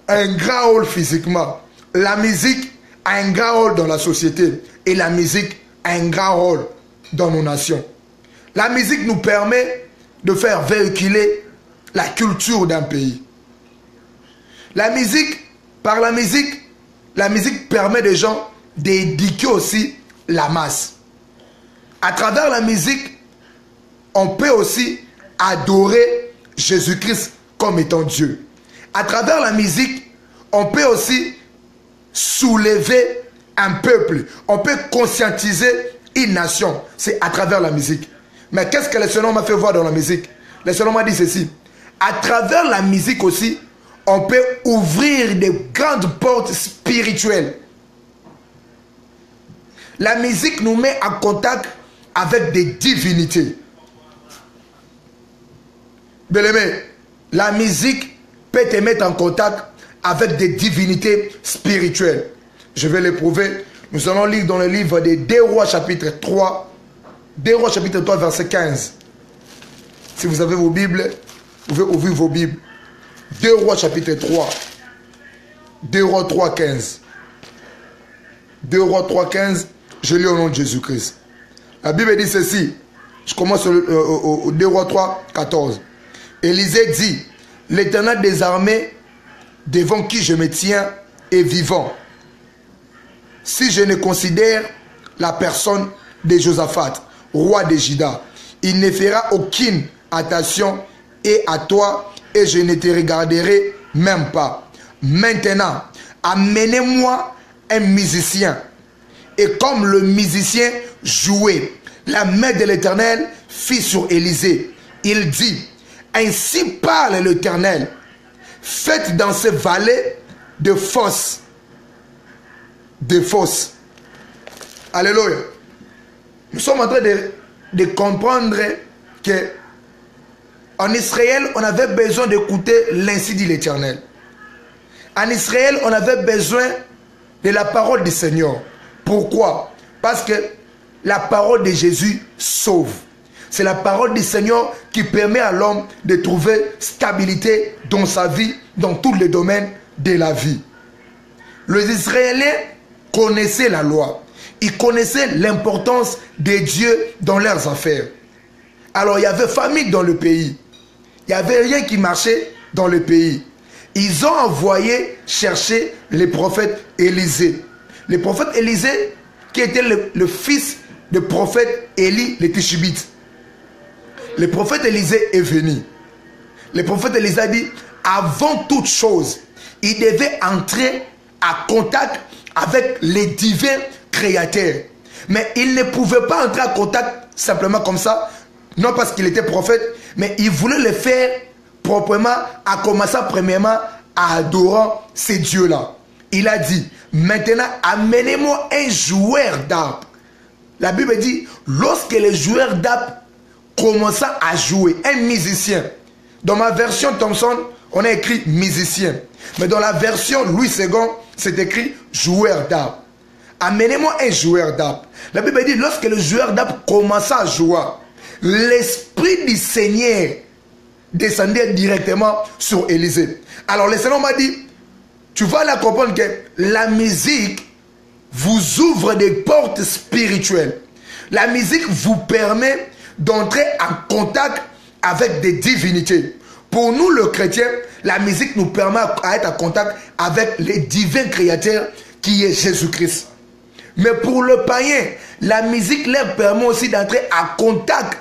a un grand rôle physiquement. La musique a un grand rôle dans la société. Et la musique a un grand rôle dans nos nations. La musique nous permet de faire véhiculer la culture d'un pays. La musique, par la musique permet aux gens d'éduquer aussi la masse. À travers la musique, on peut aussi adorer Jésus-Christ comme étant Dieu. À travers la musique, on peut aussi soulever un peuple. On peut conscientiser une nation. C'est à travers la musique. Mais qu'est-ce que le Seigneur m'a fait voir dans la musique? Le Seigneur m'a dit ceci. À travers la musique aussi, on peut ouvrir de grandes portes spirituelles. La musique nous met en contact avec des divinités. Bien-aimé, la musique peut te mettre en contact avec des divinités spirituelles. Je vais l'éprouver. Nous allons lire dans le livre des 2 Rois chapitre 3. 2 Rois chapitre 3 verset 15. Si vous avez vos Bibles, vous pouvez ouvrir vos Bibles. 2 Rois chapitre 3. 2 Rois 3 15. 2 Rois 3 15. Je lis au nom de Jésus-Christ. La Bible dit ceci. Je commence au 2 Rois 3 14. Élisée dit, l'Éternel des armées devant qui je me tiens est vivant. Si je ne considère la personne de Josaphat, roi de Juda, il ne fera aucune attention et à toi et je ne te regarderai même pas. Maintenant, amenez-moi un musicien. Et comme le musicien jouait, la main de l'Éternel fit sur Élisée. Il dit, ainsi parle l'Éternel, faites dans ces vallées de fosses. De fosses. Alléluia. Nous sommes en train de comprendre que en Israël, on avait besoin d'écouter l'ainsi dit l'Éternel. En Israël, on avait besoin de la parole du Seigneur. Pourquoi? Parce que la parole de Jésus sauve. C'est la parole du Seigneur qui permet à l'homme de trouver stabilité dans sa vie, dans tous les domaines de la vie. Les Israéliens connaissaient la loi. Ils connaissaient l'importance de Dieu dans leurs affaires. Alors il y avait famine dans le pays. Il n'y avait rien qui marchait dans le pays. Ils ont envoyé chercher le prophète Élisée. Le prophète Élisée qui était le fils du prophète Élie le Tishbite. Le prophète Élisée est venu. Le prophète Élisée a dit, avant toute chose, il devait entrer en contact avec les divins créateurs. Mais il ne pouvait pas entrer en contact simplement comme ça, non parce qu'il était prophète, mais il voulait le faire proprement, en commençant premièrement à adorer ces dieux-là. Il a dit, maintenant amenez-moi un joueur d'harpe. La Bible dit, lorsque les joueurs d'harpe commençaient à jouer, un musicien. Dans ma version Thompson, on a écrit musicien. Mais dans la version Louis II, c'est écrit joueur d'harpe. Amenez-moi un joueur d'harpe. La Bible dit, lorsque le joueur d'harpe commença à jouer, l'esprit du Seigneur descendait directement sur Élisée. Alors le Seigneur m'a dit, tu vas là comprendre que la musique vous ouvre des portes spirituelles. La musique vous permet d'entrer en contact avec des divinités. Pour nous, le chrétien, la musique nous permet d'être en contact avec les divins créateurs qui est Jésus-Christ. Mais pour le païen, la musique leur permet aussi d'entrer en contact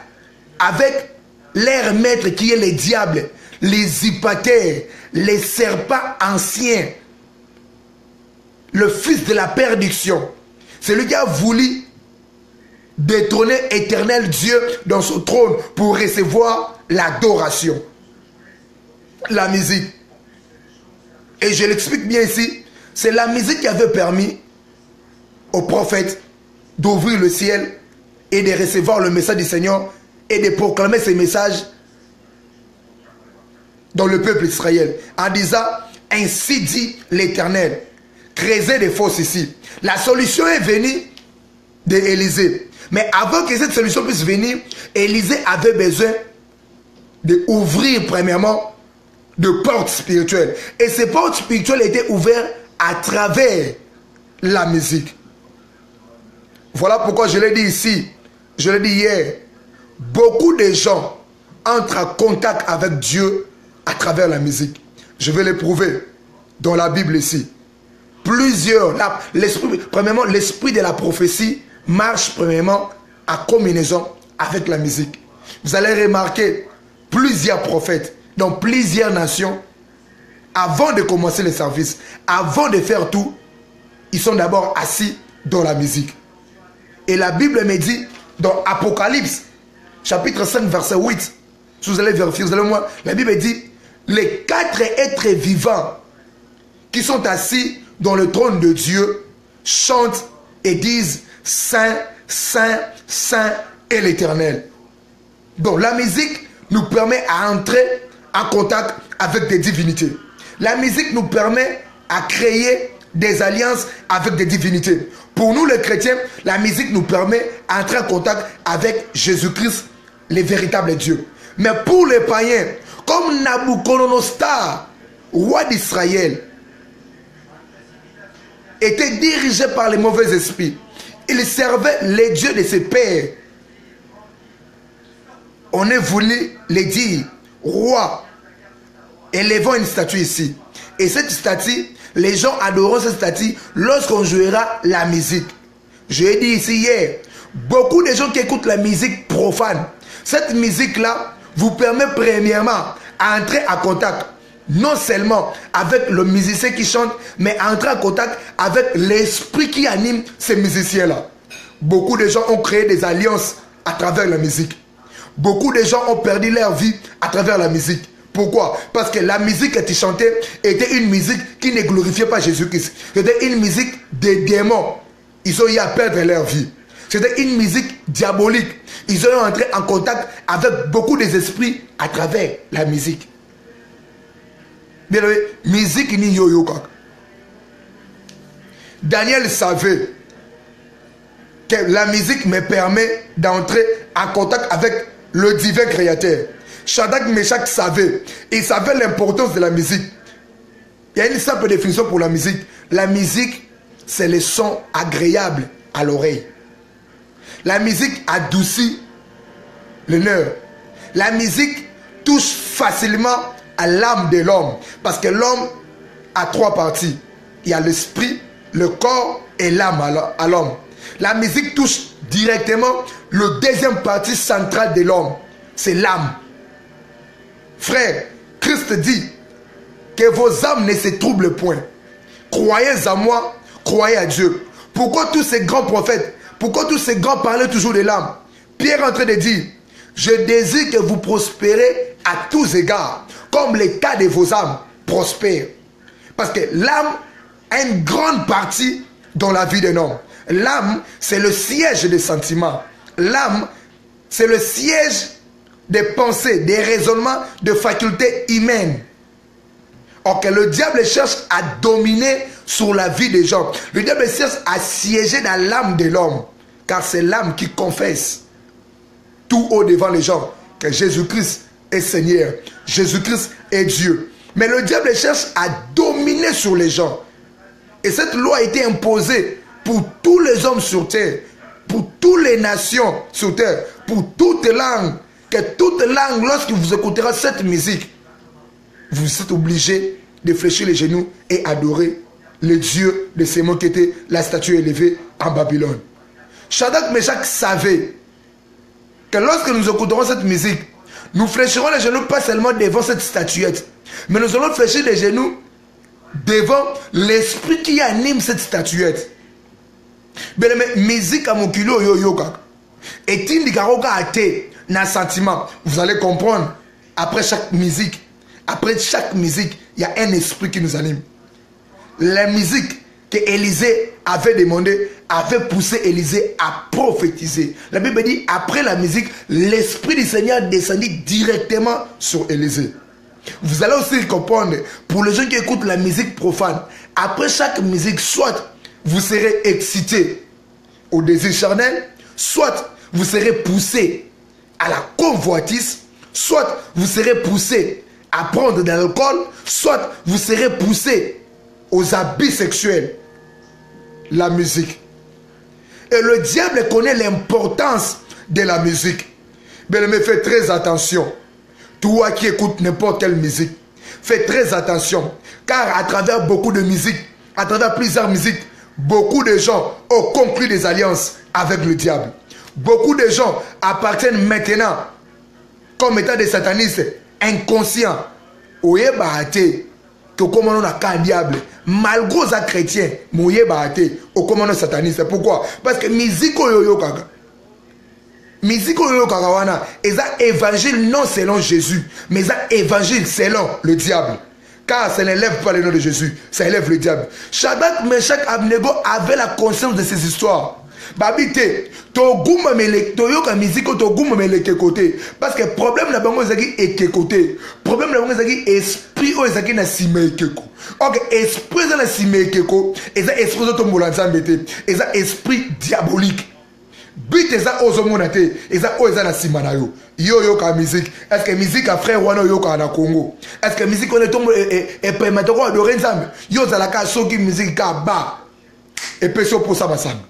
avec leur maître qui est le diable, les hypatères, les serpents anciens, le fils de la perdition. Celui qui a voulu détrôner éternel Dieu dans son trône pour recevoir l'adoration. La musique. Et je l'explique bien ici, c'est la musique qui avait permis aux prophètes d'ouvrir le ciel et de recevoir le message du Seigneur et de proclamer ces messages dans le peuple d'Israël en disant, ainsi dit l'Éternel. Creuser des fosses ici. La solution est venue d'Élisée. Mais avant que cette solution puisse venir, Élisée avait besoin d'ouvrir premièrement de portes spirituelles. Et ces portes spirituelles étaient ouvertes à travers la musique. Voilà pourquoi je l'ai dit ici, je l'ai dit hier, beaucoup de gens entrent en contact avec Dieu à travers la musique. Je vais l'éprouver dans la Bible ici. Premièrement, l'esprit de la prophétie marche premièrement en combinaison avec la musique. Vous allez remarquer plusieurs prophètes dans plusieurs nations, avant de commencer le service, avant de faire tout, ils sont d'abord assis dans la musique. Et la Bible me dit, dans Apocalypse, chapitre 5, verset 8, si vous allez vérifier, vous allez voir, la Bible dit, les 4 êtres vivants qui sont assis dans le trône de Dieu chantent et disent, Saint, Saint, Saint est l'Éternel. Donc la musique nous permet à entrer en contact avec des divinités. La musique nous permet à créer des alliances avec des divinités. Pour nous les chrétiens, la musique nous permet d'entrer en contact avec Jésus-Christ, le véritable Dieu. Mais pour les païens, comme Nabuchodonosor, roi d'Israël, était dirigé par les mauvais esprits, il servait les dieux de ses pères. On est voulu les dire, roi, élevons une statue ici. Et cette statue, les gens adoreront cette statue lorsqu'on jouera la musique. Je l'ai dit ici hier, beaucoup de gens qui écoutent la musique profane, cette musique-là vous permet premièrement à entrer en contact, non seulement avec le musicien qui chante, mais à entrer en contact avec l'esprit qui anime ces musiciens-là. Beaucoup de gens ont créé des alliances à travers la musique. Beaucoup de gens ont perdu leur vie à travers la musique. Pourquoi? Parce que la musique que tu chantais était une musique qui ne glorifiait pas Jésus-Christ. C'était une musique des démons. Ils ont eu à perdre leur vie. C'était une musique diabolique. Ils ont entré en contact avec beaucoup des esprits à travers la musique. Bien aimé, musique ni yo-yo. Daniel savait que la musique me permet d'entrer en contact avec le divin créateur. Shadrach, Meshach savait. Il savait l'importance de la musique. Il y a une simple définition pour la musique. La musique, c'est le son agréable à l'oreille. La musique adoucit le nerf. La musique touche facilement à l'âme de l'homme. Parce que l'homme a 3 parties. Il y a l'esprit, le corps et l'âme à l'homme. La musique touche directement le deuxième partie centrale de l'homme. C'est l'âme. Frère, Christ dit que vos âmes ne se troublent point. Croyez à moi, croyez à Dieu. Pourquoi tous ces grands prophètes, pourquoi tous ces grands parlaient toujours de l'âme? Pierre est en train de dire, je désire que vous prospérez à tous égards, comme l'état de vos âmes prospère. Parce que l'âme a une grande partie dans la vie d'un homme. L'âme, c'est le siège des sentiments. L'âme, c'est le siège des pensées, des raisonnements, de facultés humaines. Or que le diable cherche à dominer sur la vie des gens. Le diable cherche à siéger dans l'âme de l'homme. Car c'est l'âme qui confesse tout haut devant les gens que Jésus-Christ est Seigneur. Jésus-Christ est Dieu. Mais le diable cherche à dominer sur les gens. Et cette loi a été imposée pour tous les hommes sur terre, pour toutes les nations sur terre, pour toute langue. Que toute langue, lorsque vous écouterez cette musique, vous êtes obligé de fléchir les genoux et adorer le Dieu de ces mots qui était la statue élevée en Babylone. Shadrach, Meshach savait que lorsque nous écouterons cette musique, nous fléchirons les genoux pas seulement devant cette statuette, mais nous allons fléchir les genoux devant l'esprit qui anime cette statuette. Bien, mais musique à mon kilo yo-yo-ka. Et il y a un sentiment. Vous allez comprendre. Après chaque musique, il y a un esprit qui nous anime. La musique que Élisée avait demandé avait poussé Élisée à prophétiser. La Bible dit, après la musique, l'esprit du Seigneur descendit directement sur Élisée. Vous allez aussi comprendre, pour les gens qui écoutent la musique profane, après chaque musique, soit vous serez excité au désir charnel, soit vous serez poussé à la convoitise, soit vous serez poussé à prendre de l'alcool, soit vous serez poussé aux habits sexuels. La musique. Et le diable connaît l'importance de la musique. Mais fais très attention. Toi qui écoutes n'importe quelle musique, fais très attention. Car à travers beaucoup de musique, à travers plusieurs musiques, beaucoup de gens ont conclu des alliances avec le diable. Beaucoup de gens appartiennent maintenant comme étant des satanistes inconscients. Oye bahate, que comme on a qu'un diable, malgré les chrétiens, moye bahate, ou comme on est sataniste. Pourquoi? Parce que musique yo kaka. Musique yo kaka wana, et ça évangile non selon Jésus, mais ça évangile selon le diable. Car ça n'élève pas le nom de Jésus, ça élève le diable. Shadrach, Meshach, Abednego avaient la conscience de ces histoires. Babité, to gouma mele, to yoka musique, to gouma mele ke côté. Parce que problème na bango zaki et ke côté. Problème na bango zaki esprit o zaki na sime keko. Ok, esprit na sime keko, et ça esprit de ton molanzambete, et ça esprit diabolique. But eza ozomona te, eza o eza na sima na yo. Yo yoka musique. Est-ce que musique a frère wana yoka na Congo? Est-ce que musique on est tombe et permettre ko adorer nzambe? Yo za la ka soki musique ka ba. Et peso pour ça basang.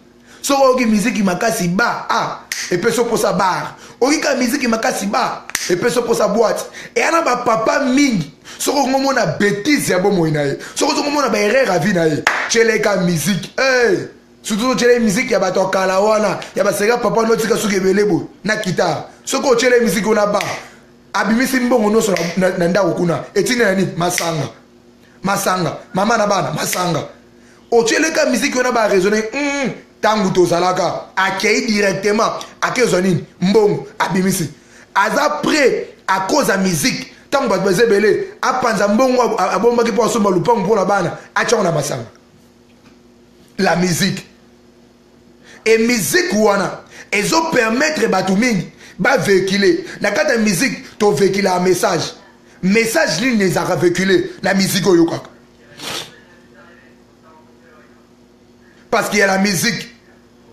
So oki musique makasi ba ah et peso pour ça bar. Oki ka musique makasi ba et peso pour sa boîte. Et ana ba papa mingi. So ko ngomona bêtise ya bomo inaye. So ko ngomona ba erreur à vie naye. Chele ka musique. Hey! Surtout chele musique ya bato kala wana ya basega papa no tika suke belebo na kita soko chele musique ona ba abimisi mbongo no so na ndako kuna etine nani masanga mama na bana masanga o chele ka musique ona ba raisonner tangu to zalaka akei directement akezoni mbongo abimisi aza prêt à cause de musique tangu bato bezebele apanza mbongo abomba ki po so malupango pour la bana acha na masanga la musique. Et musique wana, ils ont permettre batumingi ba véhiculer. Na kata musique, to véhiculer un message. Message li les a véhiculé la musique oyokaka. Parce qu'il y a la musique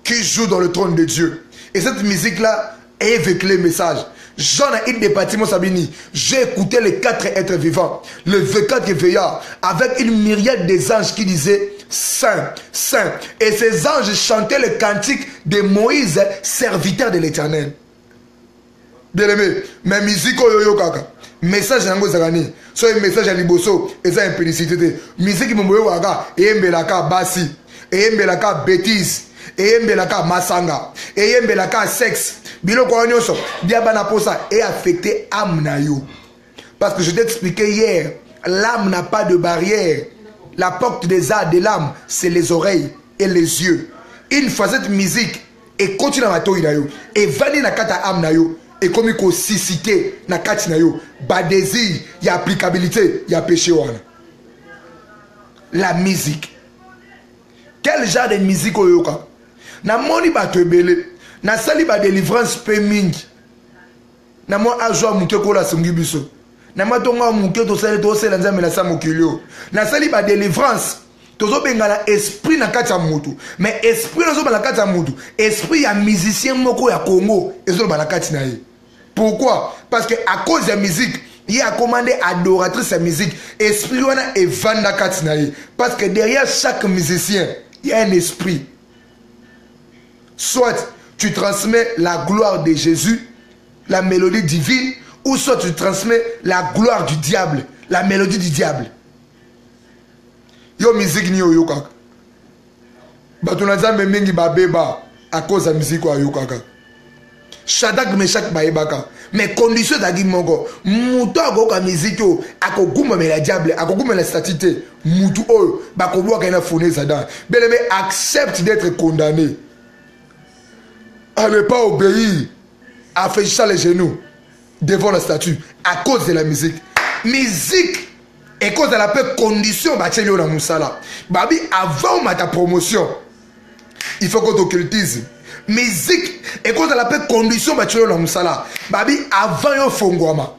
qui joue dans le trône de Dieu. Et cette musique là est véhiculé message. Jean a une des bâtiments Sabini. J'ai écouté les 4 êtres vivants, le 24 veillards, avec une myriade des anges qui disaient Saint, Saint. Et ces anges chantaient le cantique de Moïse, serviteur de l'Éternel. Bien aimé, mais musique yo kaka. Message nango zagani. So un message à liboso, et ça impénicité. Musique moyo waga, et mbelaka basi, et mbelaka bêtise, et mbelaka masanga, et mbelaka sexe. Biloko nyonso, diabana posa est affecté âme na yo. Parce que je t'ai expliqué hier, l'âme n'a pas de barrière. La porte des arts de l'âme, c'est les oreilles et les yeux. Une fois cette musique, et continue à toi et vani na kata âme na yo, et comme il cité na kati na yo, ba désir, il y a applicabilité, il y a péché wana. La musique. Quel genre de musique oyoka? Na moni ba tebele. Na sali ba délivrance pe mingi. Na mo ajwa muke ko la sungi biso. Na ma tonga muke to sala nzambe na sa mokilio. Na sali ba délivrance. Tozo bengala esprit na kati ya mutu. Mais esprit nazo ba na kati ya mutu. Esprit ya musicien moko ya Congo ezo ba na kati na ye. Pourquoi? Parce que à cause de la musique, il a commandé adoratrice à musique. Esprit wana e vanda kati na ye. Parce que derrière chaque musicien, il y a un esprit. Soit tu transmets la gloire de Jésus, la mélodie divine, ou soit tu transmets la gloire du diable, la mélodie du diable. Yo musique ni yo kaka. Batunaza mengi babeba à cause de la musique yo kaka. Shadrach, Meshach, baebaka. Mais condition d'agi mongo. Muto agoka musique yo akoguma me la diable, akoguma la statité. Mutu o bakoboa kana fone zadan. Bien-aimé, accepte d'être condamné. À ne pas obéir, à faire les genoux devant la statue à cause de la musique. Musique et cause de la paix condition bachelio na musala. Babi avant ta promotion, il faut qu'on t'occultise. Musique et cause de la paix condition bachelio na musala. Babi avant yo fongwama.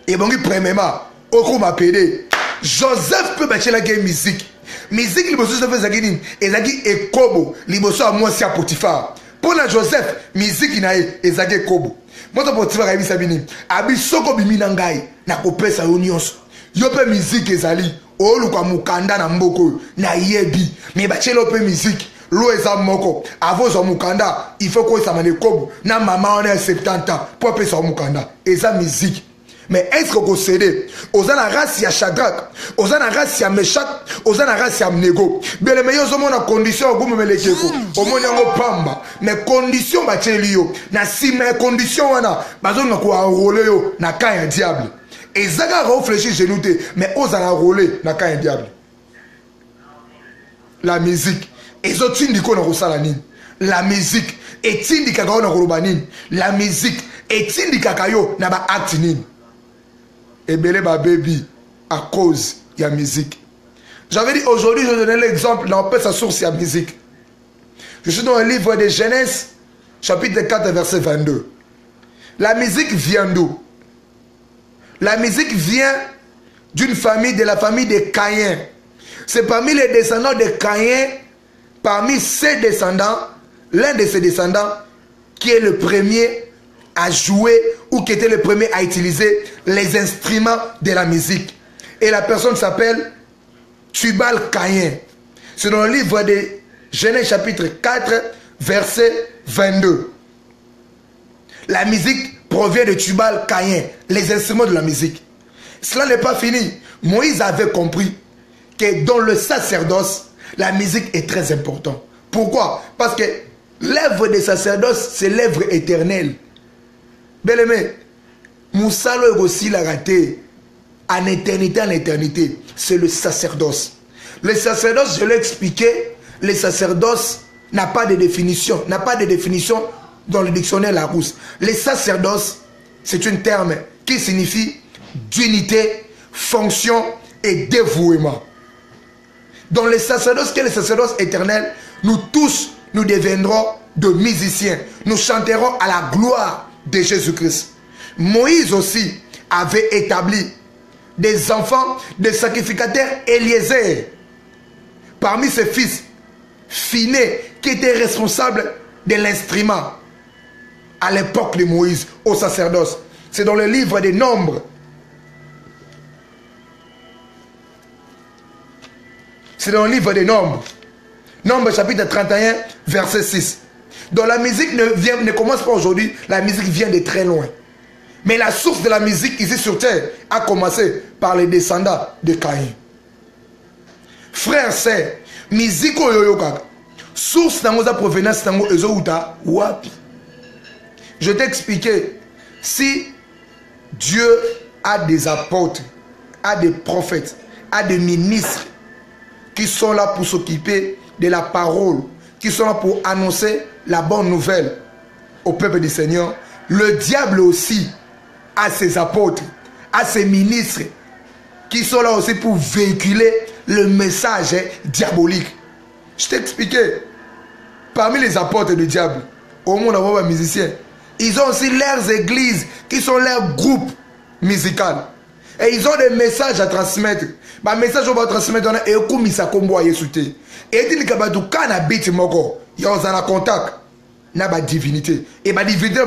Et bon premièrement, oko ma pédé. Joseph peut bachelor la musique. Musique liboso se fait zakini et zaki ekobo liboso a moi si à Potiphar. Pour la Joseph, musique inae ezake kobo. Moto Potiphar a bisabini. Abi soko bimi nangai na kopesa onions. Yope musique ezali. Olu kwa mukanda na mboko na yebi. Mais bachelo pe musique. Lo eza moko. Avozo mukanda, il faut ko samane kobo. Na mama on a 70 ans pour pesa mukanda. Eza musique. Mais est-ce que vous cédez? Aux la race, il y a Shadrach. Aux la race, il y a Meshach. Aux la race, il y a Abnego. Mais les meilleurs hommes ont condition, vous me mettez au moins en pamba. Mais condition, bah, tu es lié. Na si mes conditions, on a, bah, on a quoi enrôler, na quand un diable. Et Zaga réfléchit chez nous, mais aux la enrôler, na quand un diable. La musique. Et les autres, ils disent la musique. Et ils disent la musique. Et ils disent que na ba acte nini. Et belé ba baby à cause de la musique. J'avais dit aujourd'hui, je donnais l'exemple dans sa source de la musique. Je suis dans le livre de Genèse, chapitre 4, verset 22. La musique vient d'où? La musique vient d'une famille, de la famille des Caïens. C'est parmi les descendants de Caïn, parmi ses descendants, l'un de ses descendants qui est le premier à jouer ou qui était le premier à utiliser les instruments de la musique. Et la personne s'appelle Tubal-Caïn. C'est dans le livre de Genèse chapitre 4, verset 22. La musique provient de Tubal-Caïn, les instruments de la musique. Cela n'est pas fini. Moïse avait compris que dans le sacerdoce, la musique est très importante. Pourquoi? Parce que l'œuvre des sacerdoces, c'est l'œuvre éternelle. Bien-aimé, Moussalo est aussi la raté en éternité, c'est le sacerdoce. Le sacerdoce, je l'ai expliqué, le sacerdoce n'a pas de définition, dans le dictionnaire Larousse. Le sacerdoce, c'est un terme qui signifie d'unité, fonction et dévouement. Dans le sacerdoce, qui est le sacerdoce éternel, nous tous, nous deviendrons de musiciens. Nous chanterons à la gloire de Jésus-Christ. Moïse aussi avait établi des enfants, des sacrificateurs Eliezer. Parmi ses fils, Phiné, qui était responsable de l'instrument à l'époque de Moïse, au sacerdoce. C'est dans le livre des Nombres. C'est dans le livre des Nombres. Nombres chapitre 31, verset 6. Donc la musique ne commence pas aujourd'hui, la musique vient de très loin. Mais la source de la musique ici sur terre a commencé par les descendants de Caïn. Frère, c'est musique oyoyoka. Source dans la provenance dans ezouta wapi. Je t'ai expliqué, si Dieu a des apôtres, a des prophètes, a des ministres qui sont là pour s'occuper de la parole, qui sont là pour annoncer la bonne nouvelle au peuple du Seigneur, le diable aussi a ses apôtres, a ses ministres qui sont là aussi pour véhiculer le message diabolique. Je t'ai expliqué, parmi les apôtres du diable, au monde on voit les musiciens, ils ont aussi leurs églises qui sont leurs groupes musicaux. Et ils ont des messages à transmettre. Les messages qu'on va transmettre, et comme ils s'accompagnent à sauter. Et ils disent que quand on habite moko, il y a un contact. Il y a une divinité. Et la divinité,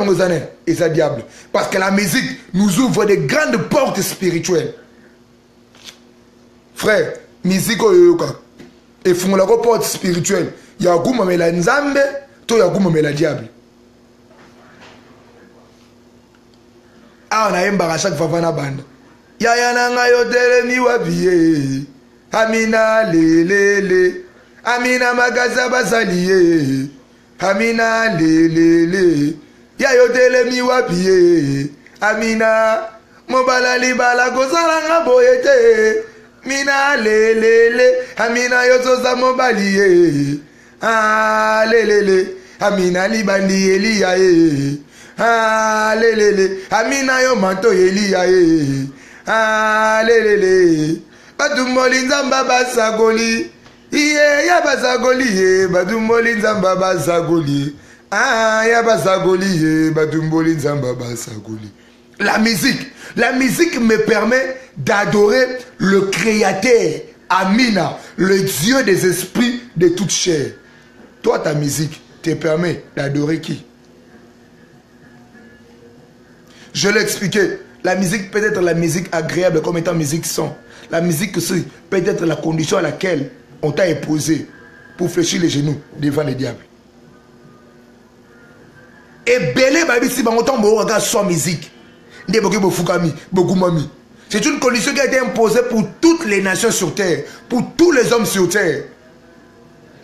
c'est le diable. Parce que la musique nous ouvre de grandes portes spirituelles. Frère, musique, et font la porte spirituelle. Il y a un la nzambe, il y a un la diable. Ah, on a un bar à chaque fois dans la bande. Yaya nanga yotele mi wapiye. Amina le. Amina magaza basaliye. Amina le. Ya yotele mi wapiye. Amina mobala libala gozalanga boyete. Mina le. Amina yotoza mobaliye. Ah le. Amina libandi eliya e. Ah le. Amina yo manto eliya e. Ah le. Badumboli nzamba basagoli. Iye ya basagoli ye. Badumboli nzamba basagoli. Ah ya basagoli ye. Badumboli nzamba basagoli. La musique me permet d'adorer le Créateur, Amina, le Dieu des esprits de toute chair. Toi, ta musique te permet d'adorer qui? Je l'ai expliqué. La musique peut être la musique agréable comme étant musique son. La musique aussi peut être la condition à laquelle on t'a imposé pour fléchir les genoux devant les diables. Et belé babi si bangotan bo regarde son musique. C'est une condition qui a été imposée pour toutes les nations sur terre, pour tous les hommes sur terre.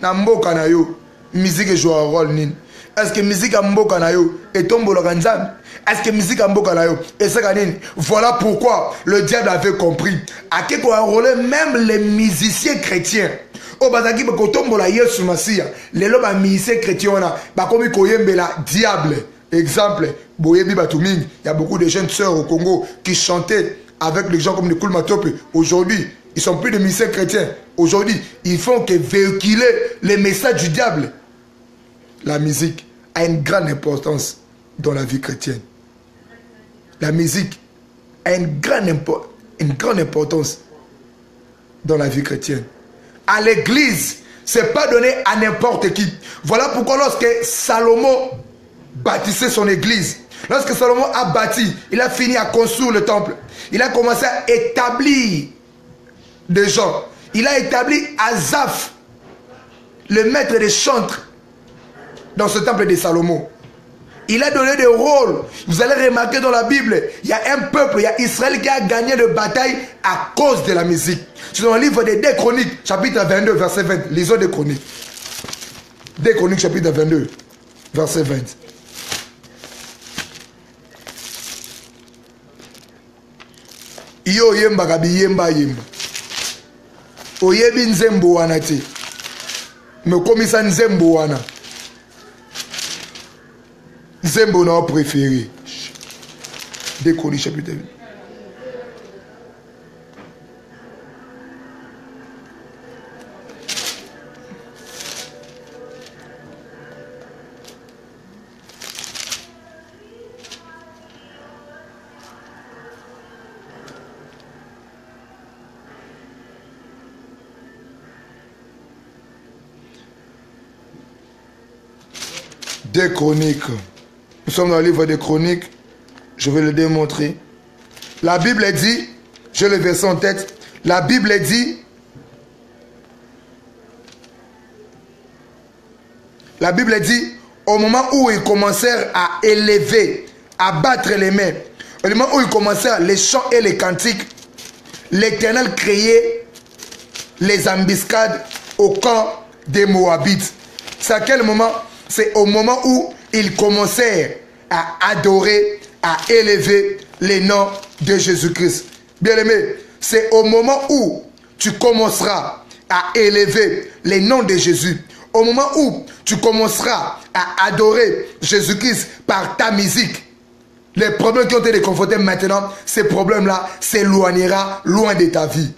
Namboka na yo, musique joue un rôle nin. Est-ce que musique a mboka na yo et tombe le ganzam? Est-ce que musique a mboka na yo et ça gagne? Voilà pourquoi le diable avait compris. À quel point enrôler même les musiciens chrétiens. Au bazaki ba kotombo la Yesu Masia. Les loba musiciens chrétiens na ba komi koyembe la diable. Exemple, boyebi batuming. Il y a beaucoup de jeunes sœurs au Congo qui chantaient avec les gens comme Nicole Matope. Aujourd'hui, ils sont plus de musiciens chrétiens. Aujourd'hui, ils font que véhiculer les messages du diable. La musique a une grande importance dans la vie chrétienne. La musique a une grande importance dans la vie chrétienne. À l'église, ce n'est pas donné à n'importe qui. Voilà pourquoi lorsque Salomon bâtissait son église, lorsque Salomon a bâti, il a fini à construire le temple. Il a commencé à établir des gens. Il a établi Asaph, le maître des chantres, dans ce temple de Salomon. Il a donné des rôles. Vous allez remarquer dans la Bible, il y a un peuple, il y a Israël qui a gagné de bataille à cause de la musique. C'est dans le livre des 2 Chroniques, chapitre 22, verset 20. Lisons 2 Chroniques. 2 Chroniques, chapitre 22, verset 20. Yo yemba kabi yemba yemba. Oyebi nzembo wana te. Me komisa nzembo wana. Nzembo na préféré. 2 Chroniques chapitre 20. Des Chroniques. Nous sommes dans le livre des Chroniques. Je vais le démontrer. La Bible dit, j'ai le verset en tête. La Bible dit, au moment où ils commencèrent à élever, à battre les mains, au moment où ils commencèrent les chants et les cantiques, l'Éternel créait les embuscades au camp des Moabites. C'est à quel moment? C'est au moment où ils commencèrent à adorer, à élever les noms de Jésus-Christ. Bien-aimé, c'est au moment où tu commenceras à élever les noms de Jésus, au moment où tu commenceras à adorer Jésus-Christ par ta musique, les problèmes qui ont été confrontés maintenant, ces problèmes-là s'éloignera loin de ta vie.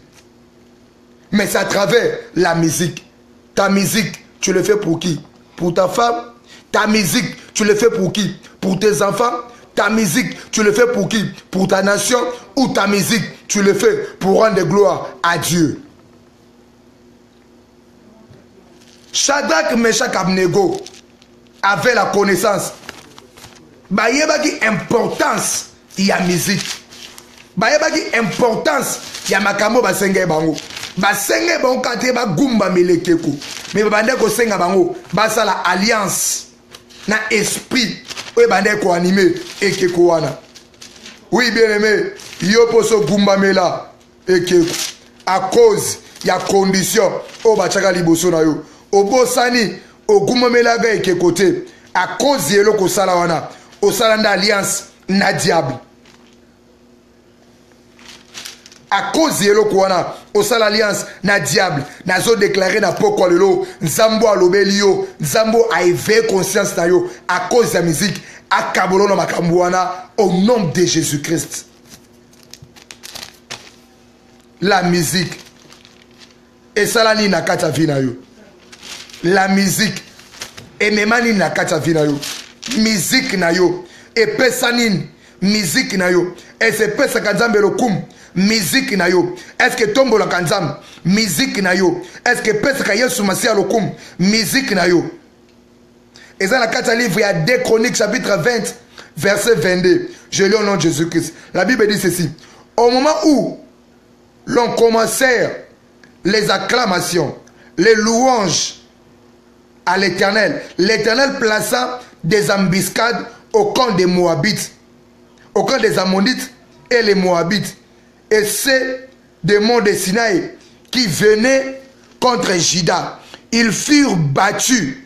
Mais c'est à travers la musique. Ta musique, tu le fais pour qui? Pour ta femme? Ta musique, tu le fais pour qui? Pour tes enfants? Ta musique, tu le fais pour qui? Pour ta nation? Ou ta musique, tu le fais pour rendre gloire à Dieu? Shadrach, Meshach, Abednego avaient la connaissance. Il y a une importance de la musique. Il y a une importance de la makambo basenge bango. Basenge bango kate ba gumba melekeko. Mais bande ko senga bango basala alliance na esprit oyo bande ko animer ekeko wana. Oui bien aimé, yo poso gumba mela ekeko à cause ya condition o bachaka liboso na yo. Obosani ogumba mela ga ekeko te à cause yelo ko sala wana. Au salon d'alliance na diable. À cause de l'okwana, au salon d'alliance na diable, na zo déclaré na poko lelo, Nzambo a lobelio, Nzambo a éveillé conscience na yo, à cause de la musique, à kabolo na makambuana, au nom de Jésus-Christ. La musique, et ça ni na kata vina yo. La musique, et même ni na kata vina yo. Musique na yo et pesanine musique na yo et c'est pesa kanzambe lokum musique na yo est-ce que tombo la kanzam musique na yo est-ce que pesa ka Yesu Masia lokum musique na yo et ça la 4 livre il y a 2 Chroniques chapitre 20 verset 22 je lis au nom de Jésus-Christ. La Bible dit ceci: au moment où l'on commençait les acclamations, les louanges à l'Éternel, l'Éternel plaça des embuscades au camp des Moabites. au camp des Ammonites et les Moabites. Et c'est des monts de Sinaï qui venaient contre Juda. Ils furent battus.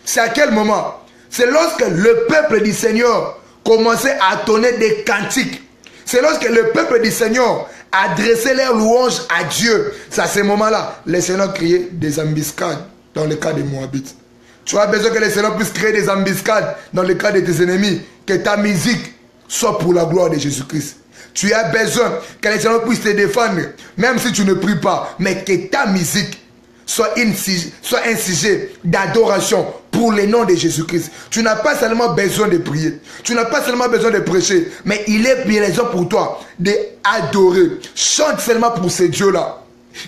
C'est à quel moment? C'est lorsque le peuple du Seigneur commençait à tonner des cantiques. C'est lorsque le peuple du Seigneur adressait leurs louanges à Dieu. C'est à ce moment-là, le Seigneur criait des embuscades dans le cas des Moabites. Tu as besoin que le Seigneur puisse créer des embuscades dans le cas de tes ennemis. Que ta musique soit pour la gloire de Jésus-Christ. Tu as besoin que le Seigneur puisse te défendre, même si tu ne pries pas, mais que ta musique soit un sujet d'adoration pour le nom de Jésus-Christ. Tu n'as pas seulement besoin de prier, tu n'as pas seulement besoin de prêcher, mais il est bien raison pour toi d'adorer. Chante seulement pour ces dieux-là.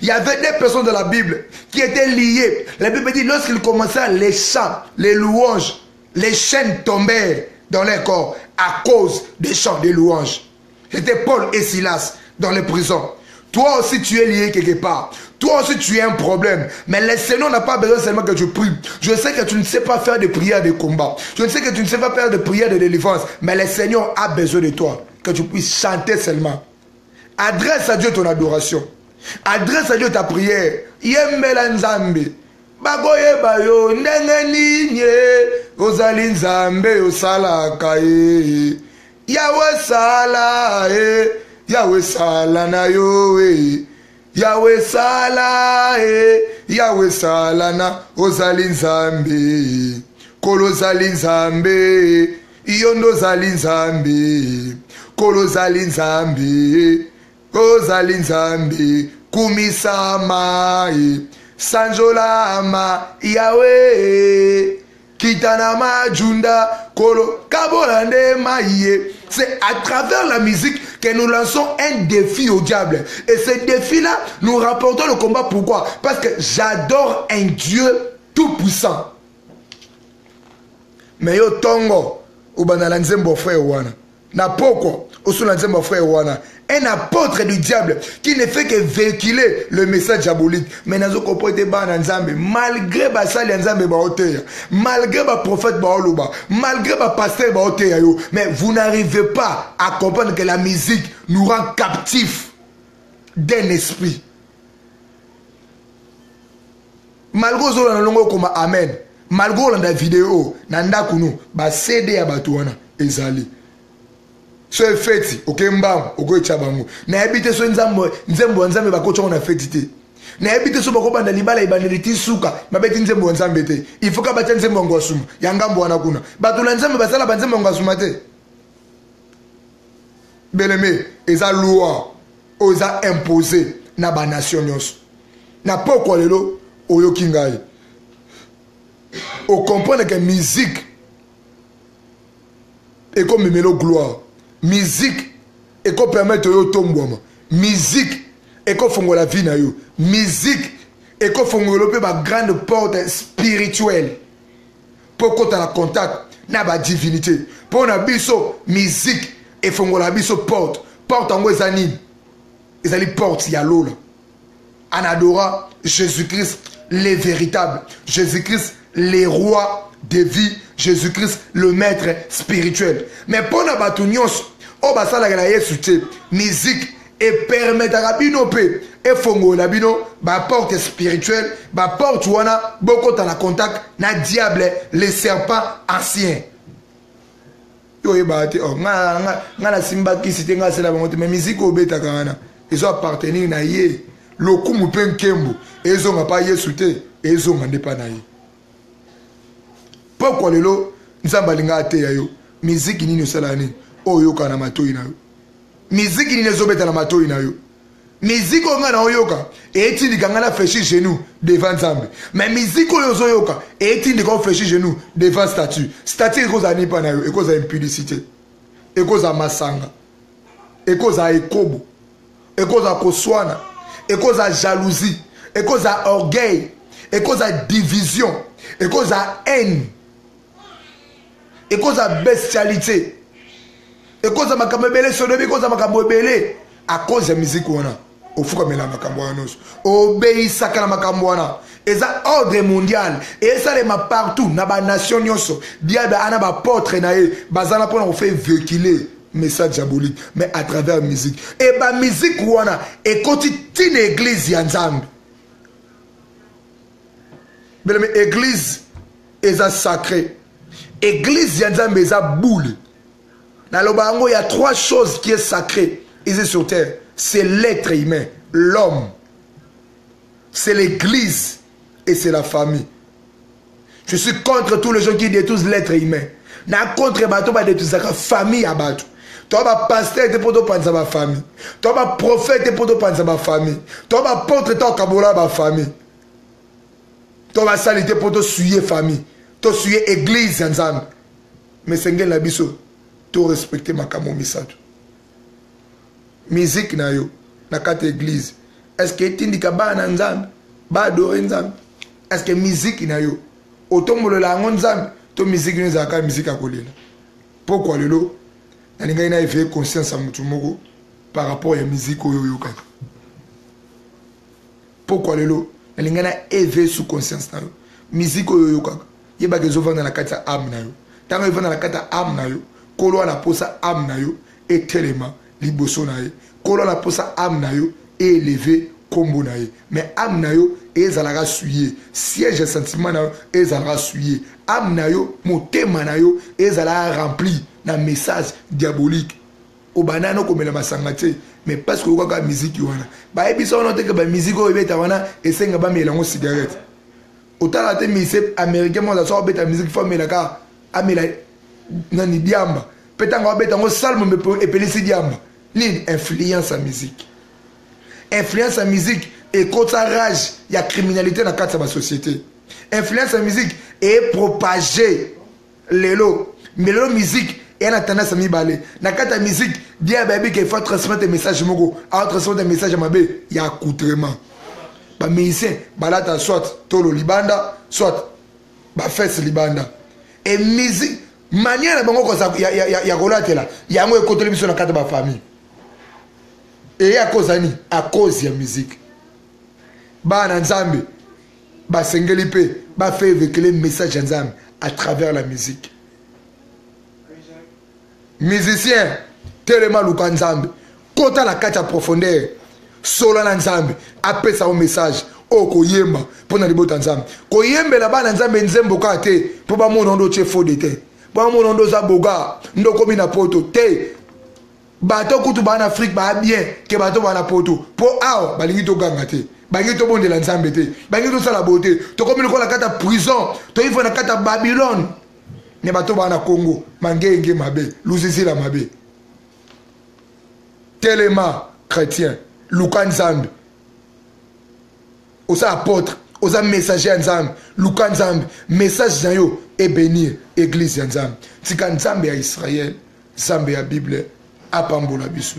Il y avait des personnes de la Bible qui étaient liées. La Bible dit lorsqu'ils commençaient les chants, les louanges, les chaînes tombèrent dans leur corps à cause des chants, des louanges. C'était Paul et Silas dans les prisons. Toi aussi tu es lié quelque part. Toi aussi tu as un problème. Mais le Seigneur n'a pas besoin seulement que tu pries. Je sais que tu ne sais pas faire de prières de combat. Je sais que tu ne sais pas faire de prières de délivrance. Mais le Seigneur a besoin de toi. Que tu puisses chanter seulement. Adresse à Dieu ton adoration. Adresse à Dieu ta prière. Yembela nzambe. Bagoye bayo ndenge ninye. Ozali nzambe osalaka e. Yahweh sala e. Yahweh sala na yo e. Yahweh sala e. Yahweh sala na ozali nzambe. Kolo zali nzambe. Iyondo zali nzambe. Kolo zali nzambe. Ozali nzambe. Kumisama e. Sanjolama Yahweh. Kitana majunda kolo kabolande maïe. C'est à travers la musique que nous lançons un défi au diable. Et ce défi-là, nous rapportons le combat. Pourquoi? Parce que j'adore un Dieu tout-puissant. Mais yo tongo ubanala nzembo frère wana. Na poko osula nzembo frère wana. Un apôtre du diable qui ne fait que véhiculer le message diabolique. Mais nazo kompote ba na nzambe malgré ba sali nzambe ba oteya, malgré ba prophète ba oluba, malgré ba pasteur ba oteya yo, mais vous n'arrivez pas à comprendre que la musique nous rend captifs d'un esprit. Malgré zo na longo koma amen, malgré la vidéo na ndakunu ba CD ya batu wana ezali. So feti okemba okocha bango na ebite so nzambo nzambe bakocha na feti te na ebite so bakobanda libala ibaneliti suka mabeti nzambo nzambe te ifoka batya nzambo ngwasuma yangambo wana kuna batu na nzambe basala banzambo ngwasuma te beleme eza loi oza imposé na ba nation nyonso na poko lelo oyoki ngai o comprendre que musique et comme melo gloire. Musique et qu'on permette yo tombouama. Musique et qu'on fongo la vie na yo. Musique et qu'on fongo lope ba grande porte spirituelle. Pour qu'on la contact na ba divinité. Pour na biso musique et fongo la biso porte. Porte en ezani. Ezali porte ya lola. En adorant Jésus-Christ les véritables. Jésus-Christ les rois de vie. Jésus-Christ le maître spirituel. Mais pour na batunios o basala la Yesu te musique et permettra bino pe et fongo la bino ba porte spirituelle ba porte wana boko ta la contact na diable les serpents anciens. Yo e ba te o nga simba ki site nga sela bango te mais musique obeta kana ils ont appartenir na ye lokumu pe nkembu ezo nga pa Yesu te ezo nga ndepa na ye. Pourquoi lelo nzamba linga te ya yo musique nini osala nini oyoka na matoi na yo musique nini ezobeta na matoi na yo musique onga na oyoka etindika nga na fléchir genou devant nzambe mais musique oyo ozoyoka etindika fléchir genou devant statue ekozala nini pa na yo ekozala impudicité ekozala masanga ekozala ekobo ekozala koswana ekozala jalousie ekozala orgueil ekozala division ekozala haine et cause de bestialité, et cause de makamebele, sodomi, cause de makamebele, à cause de musique on a, au fou comme la makamboanos, obéissez à la makamboana, et ça ordre mondial, et ça les ma partout, na ba nation nyoso, diable ana ba porte nae, bazana pour on fait véhiculer message diabolique, mais à travers la musique. Et la musique, et quand tu une église, il y a l'église est sacrée. L'église, il y a boule. Il y a trois choses qui sont sacrées ici sur terre. C'est l'être humain, l'homme. C'est l'église et c'est la famille. Je suis contre tous les gens qui détruisent l'être humain. Je suis contre les gens qui détruisent la famille. Tu as un pasteur pour te penser à famille. Tu as un prophète pour te penser à famille. Tu as un apôtre pour te penser à famille. Tu as une salité pour te suivre famille. Tu suivre l'église. Mais c'est ce que je tu respectes ma camomisade. Musique na yo, na kate église. Est-ce que tu dis que ba na nzambe, ba adore nzambe? Est-ce que musique na yo, otombolo la nzambe, to musique nous aka musique akolela. Pourquoi lelo? Na linga ina éveiller conscience à mutu moko par rapport à la musique oyo yo kaka. Pourquoi lelo? Na linga na éveiller sous conscience na yo. Musique oyo yo kaka. Yeba ke zo vanda na kate âme na yo. Tango vanda na kate âme na yo. Kolo na posa âme na yo et tellement liboso na ye. Kolo na posa âme na yo et élevé kombo na ye. Mais âme na yo ezalaka suye. Siège sentiment na yo ezalaka suye. Âme na yo motema na yo ezalaka rempli na message diabolique. O banano komela masanga te. Mais parce que okaka musique wana. Ba ebisa on te que ba musique o ebeta wana esenga ba melango cigarette. Otala te mise américain mo za so beta musique fa melaka amela nani diamba. Petanga beta ngo salmo me epelisi diamba. Ni influence à musique. Influence à musique et contre rage, il y a criminalité dans la société. Influence à musique et propager l'élo. Mais l'élo musique et on a tendance à m'y baler. Dans la musique, dire baby qu'il faut transmettre des messages mogo, à transmettre des messages à ma bé, il y a accoutrement. Bah musicien, balata soit tolo libanda, soit bah fesse libanda. Et musique manière la bango ça il y a relate là, il y a un côté de la carte de ma famille. Et à cause de la musique. Ba Nzambe, ba Sengelipe, ba fait véhiculer le message Nzambe à travers la musique. Musicien, tellement Luka Nzambe, quand la carte à profondeur, solo Nzambe, appelle ça au message. Oh, koyemba, pour na libota Nzambe. Koyembe là-bas Nzambe nzembo kate, pour ba mon ondo che faux d'été. Ba mon ondo za boga, ndo komi na poto te. Bato kutu ba en Afrique ba bien que bato ba na poto po awa balingi to ganga te balingi to bonde la Nzambe te balingi to sala beauté to komi ko la kata prison to ifo na kata Babylone ne bato ba na Congo mangenge mabe luzisi la mabe Telema chrétien Luka Nzambe osa apôtre osa messager Nzambe Luka Nzambe message zanyo et bénir église Nzambe tika Nzambe ya Israël Nzambe ya Bible apambola biso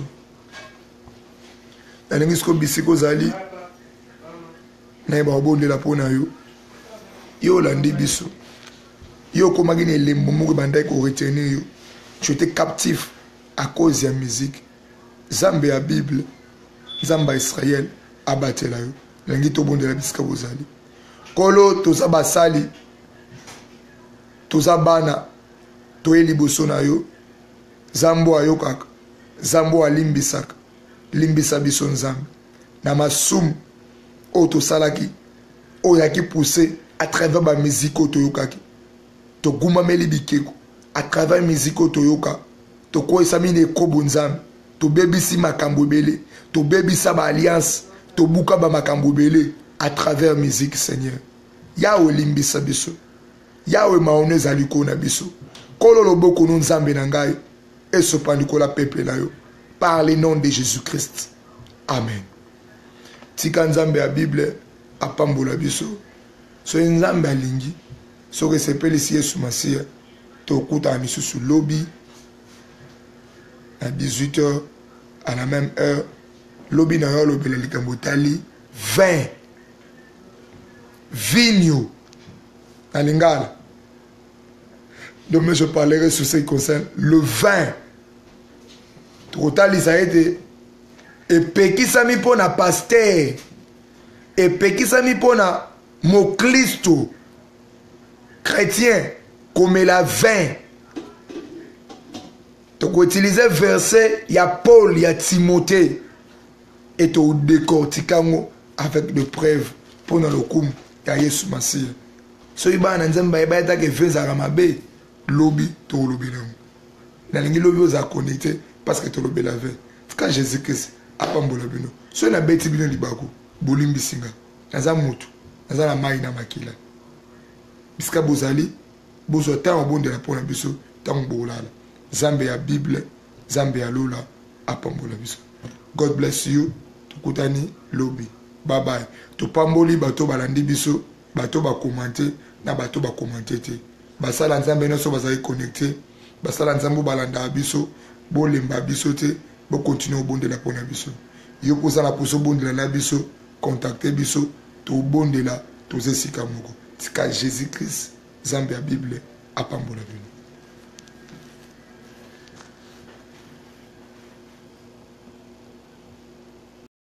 nalingi siko bisiko zali na ba obondela pona yo yo landi biso yo komaki na elembo moko bandai ko retenir yo tu étais captif à cause de la musique Nzambe ya Bible Nzambe ya Israël abatela yo nalingi to bondela bisika bozali kolo toza basali toza bana toyeli boso na yo Zambo ayokaka Zambo alimbisaka limbisa biso Nzambe na masum oto salaki oyaki poussé à travers ba musique otoyokaki to guma meli bikeko à travers musique otoyoka to ko esami ne kobo Nzambe to bebisi makambo belé to bebisa ba alliance to buka ba makambo belé à travers musique Seigneur ya olimbisa biso ya we maoneza aliko na biso kolo loboko no Nzambe na ngai et ce pandikola peuple là yo par le nom de Jésus-Christ. Amen. Tika Nzambe ya Bible apambola biso. So Nzambe alingi so que sepeli si Yesu Masia to kuta misusu lobby à 18h à la même heure lobby na yo lobela likambo tali 20 vigno na lingala. Demain, je parlerai sur ce qui concerne le vin. Total, ça a été. Et pekisami pona pasteur. Et pekisami pona mo Christo. Chrétien. Comme la vin. tu utiliser verset, il y a Paul, il y a Timothée, et tu décortiques avec des preuves pour le coup, il y a Yesu Massia. So il y a un zamba, il y a un zamba, lobby, tu lobby là. Il y a un lobby qui connecté parce que tu lobby la veille. Quand Jésus-Christ a pas mbola bino. So na beti bino libako, bolimbi singa. Naza mutu, naza na mai na makila. Biska bozali, bozo ta obonde la pona biso, ta mbolala. Zambe ya Bible, Zambe ya Lola, apambola biso. God bless you. Tukutani lobby. Bye bye. To pamboli bato balandi biso, bato ba commenter, na bato ba commenter te. Basala nzambe no so bazali connecté. Basala nzambo balanda biso, bolemba biso te, bo continuer au bonde la pona biso. Yo koza la poso bonde la biso, contacter biso, to bonde la, to zesika moko. Tika Jésus-Christ, Zambe ya Bible, apambola biso.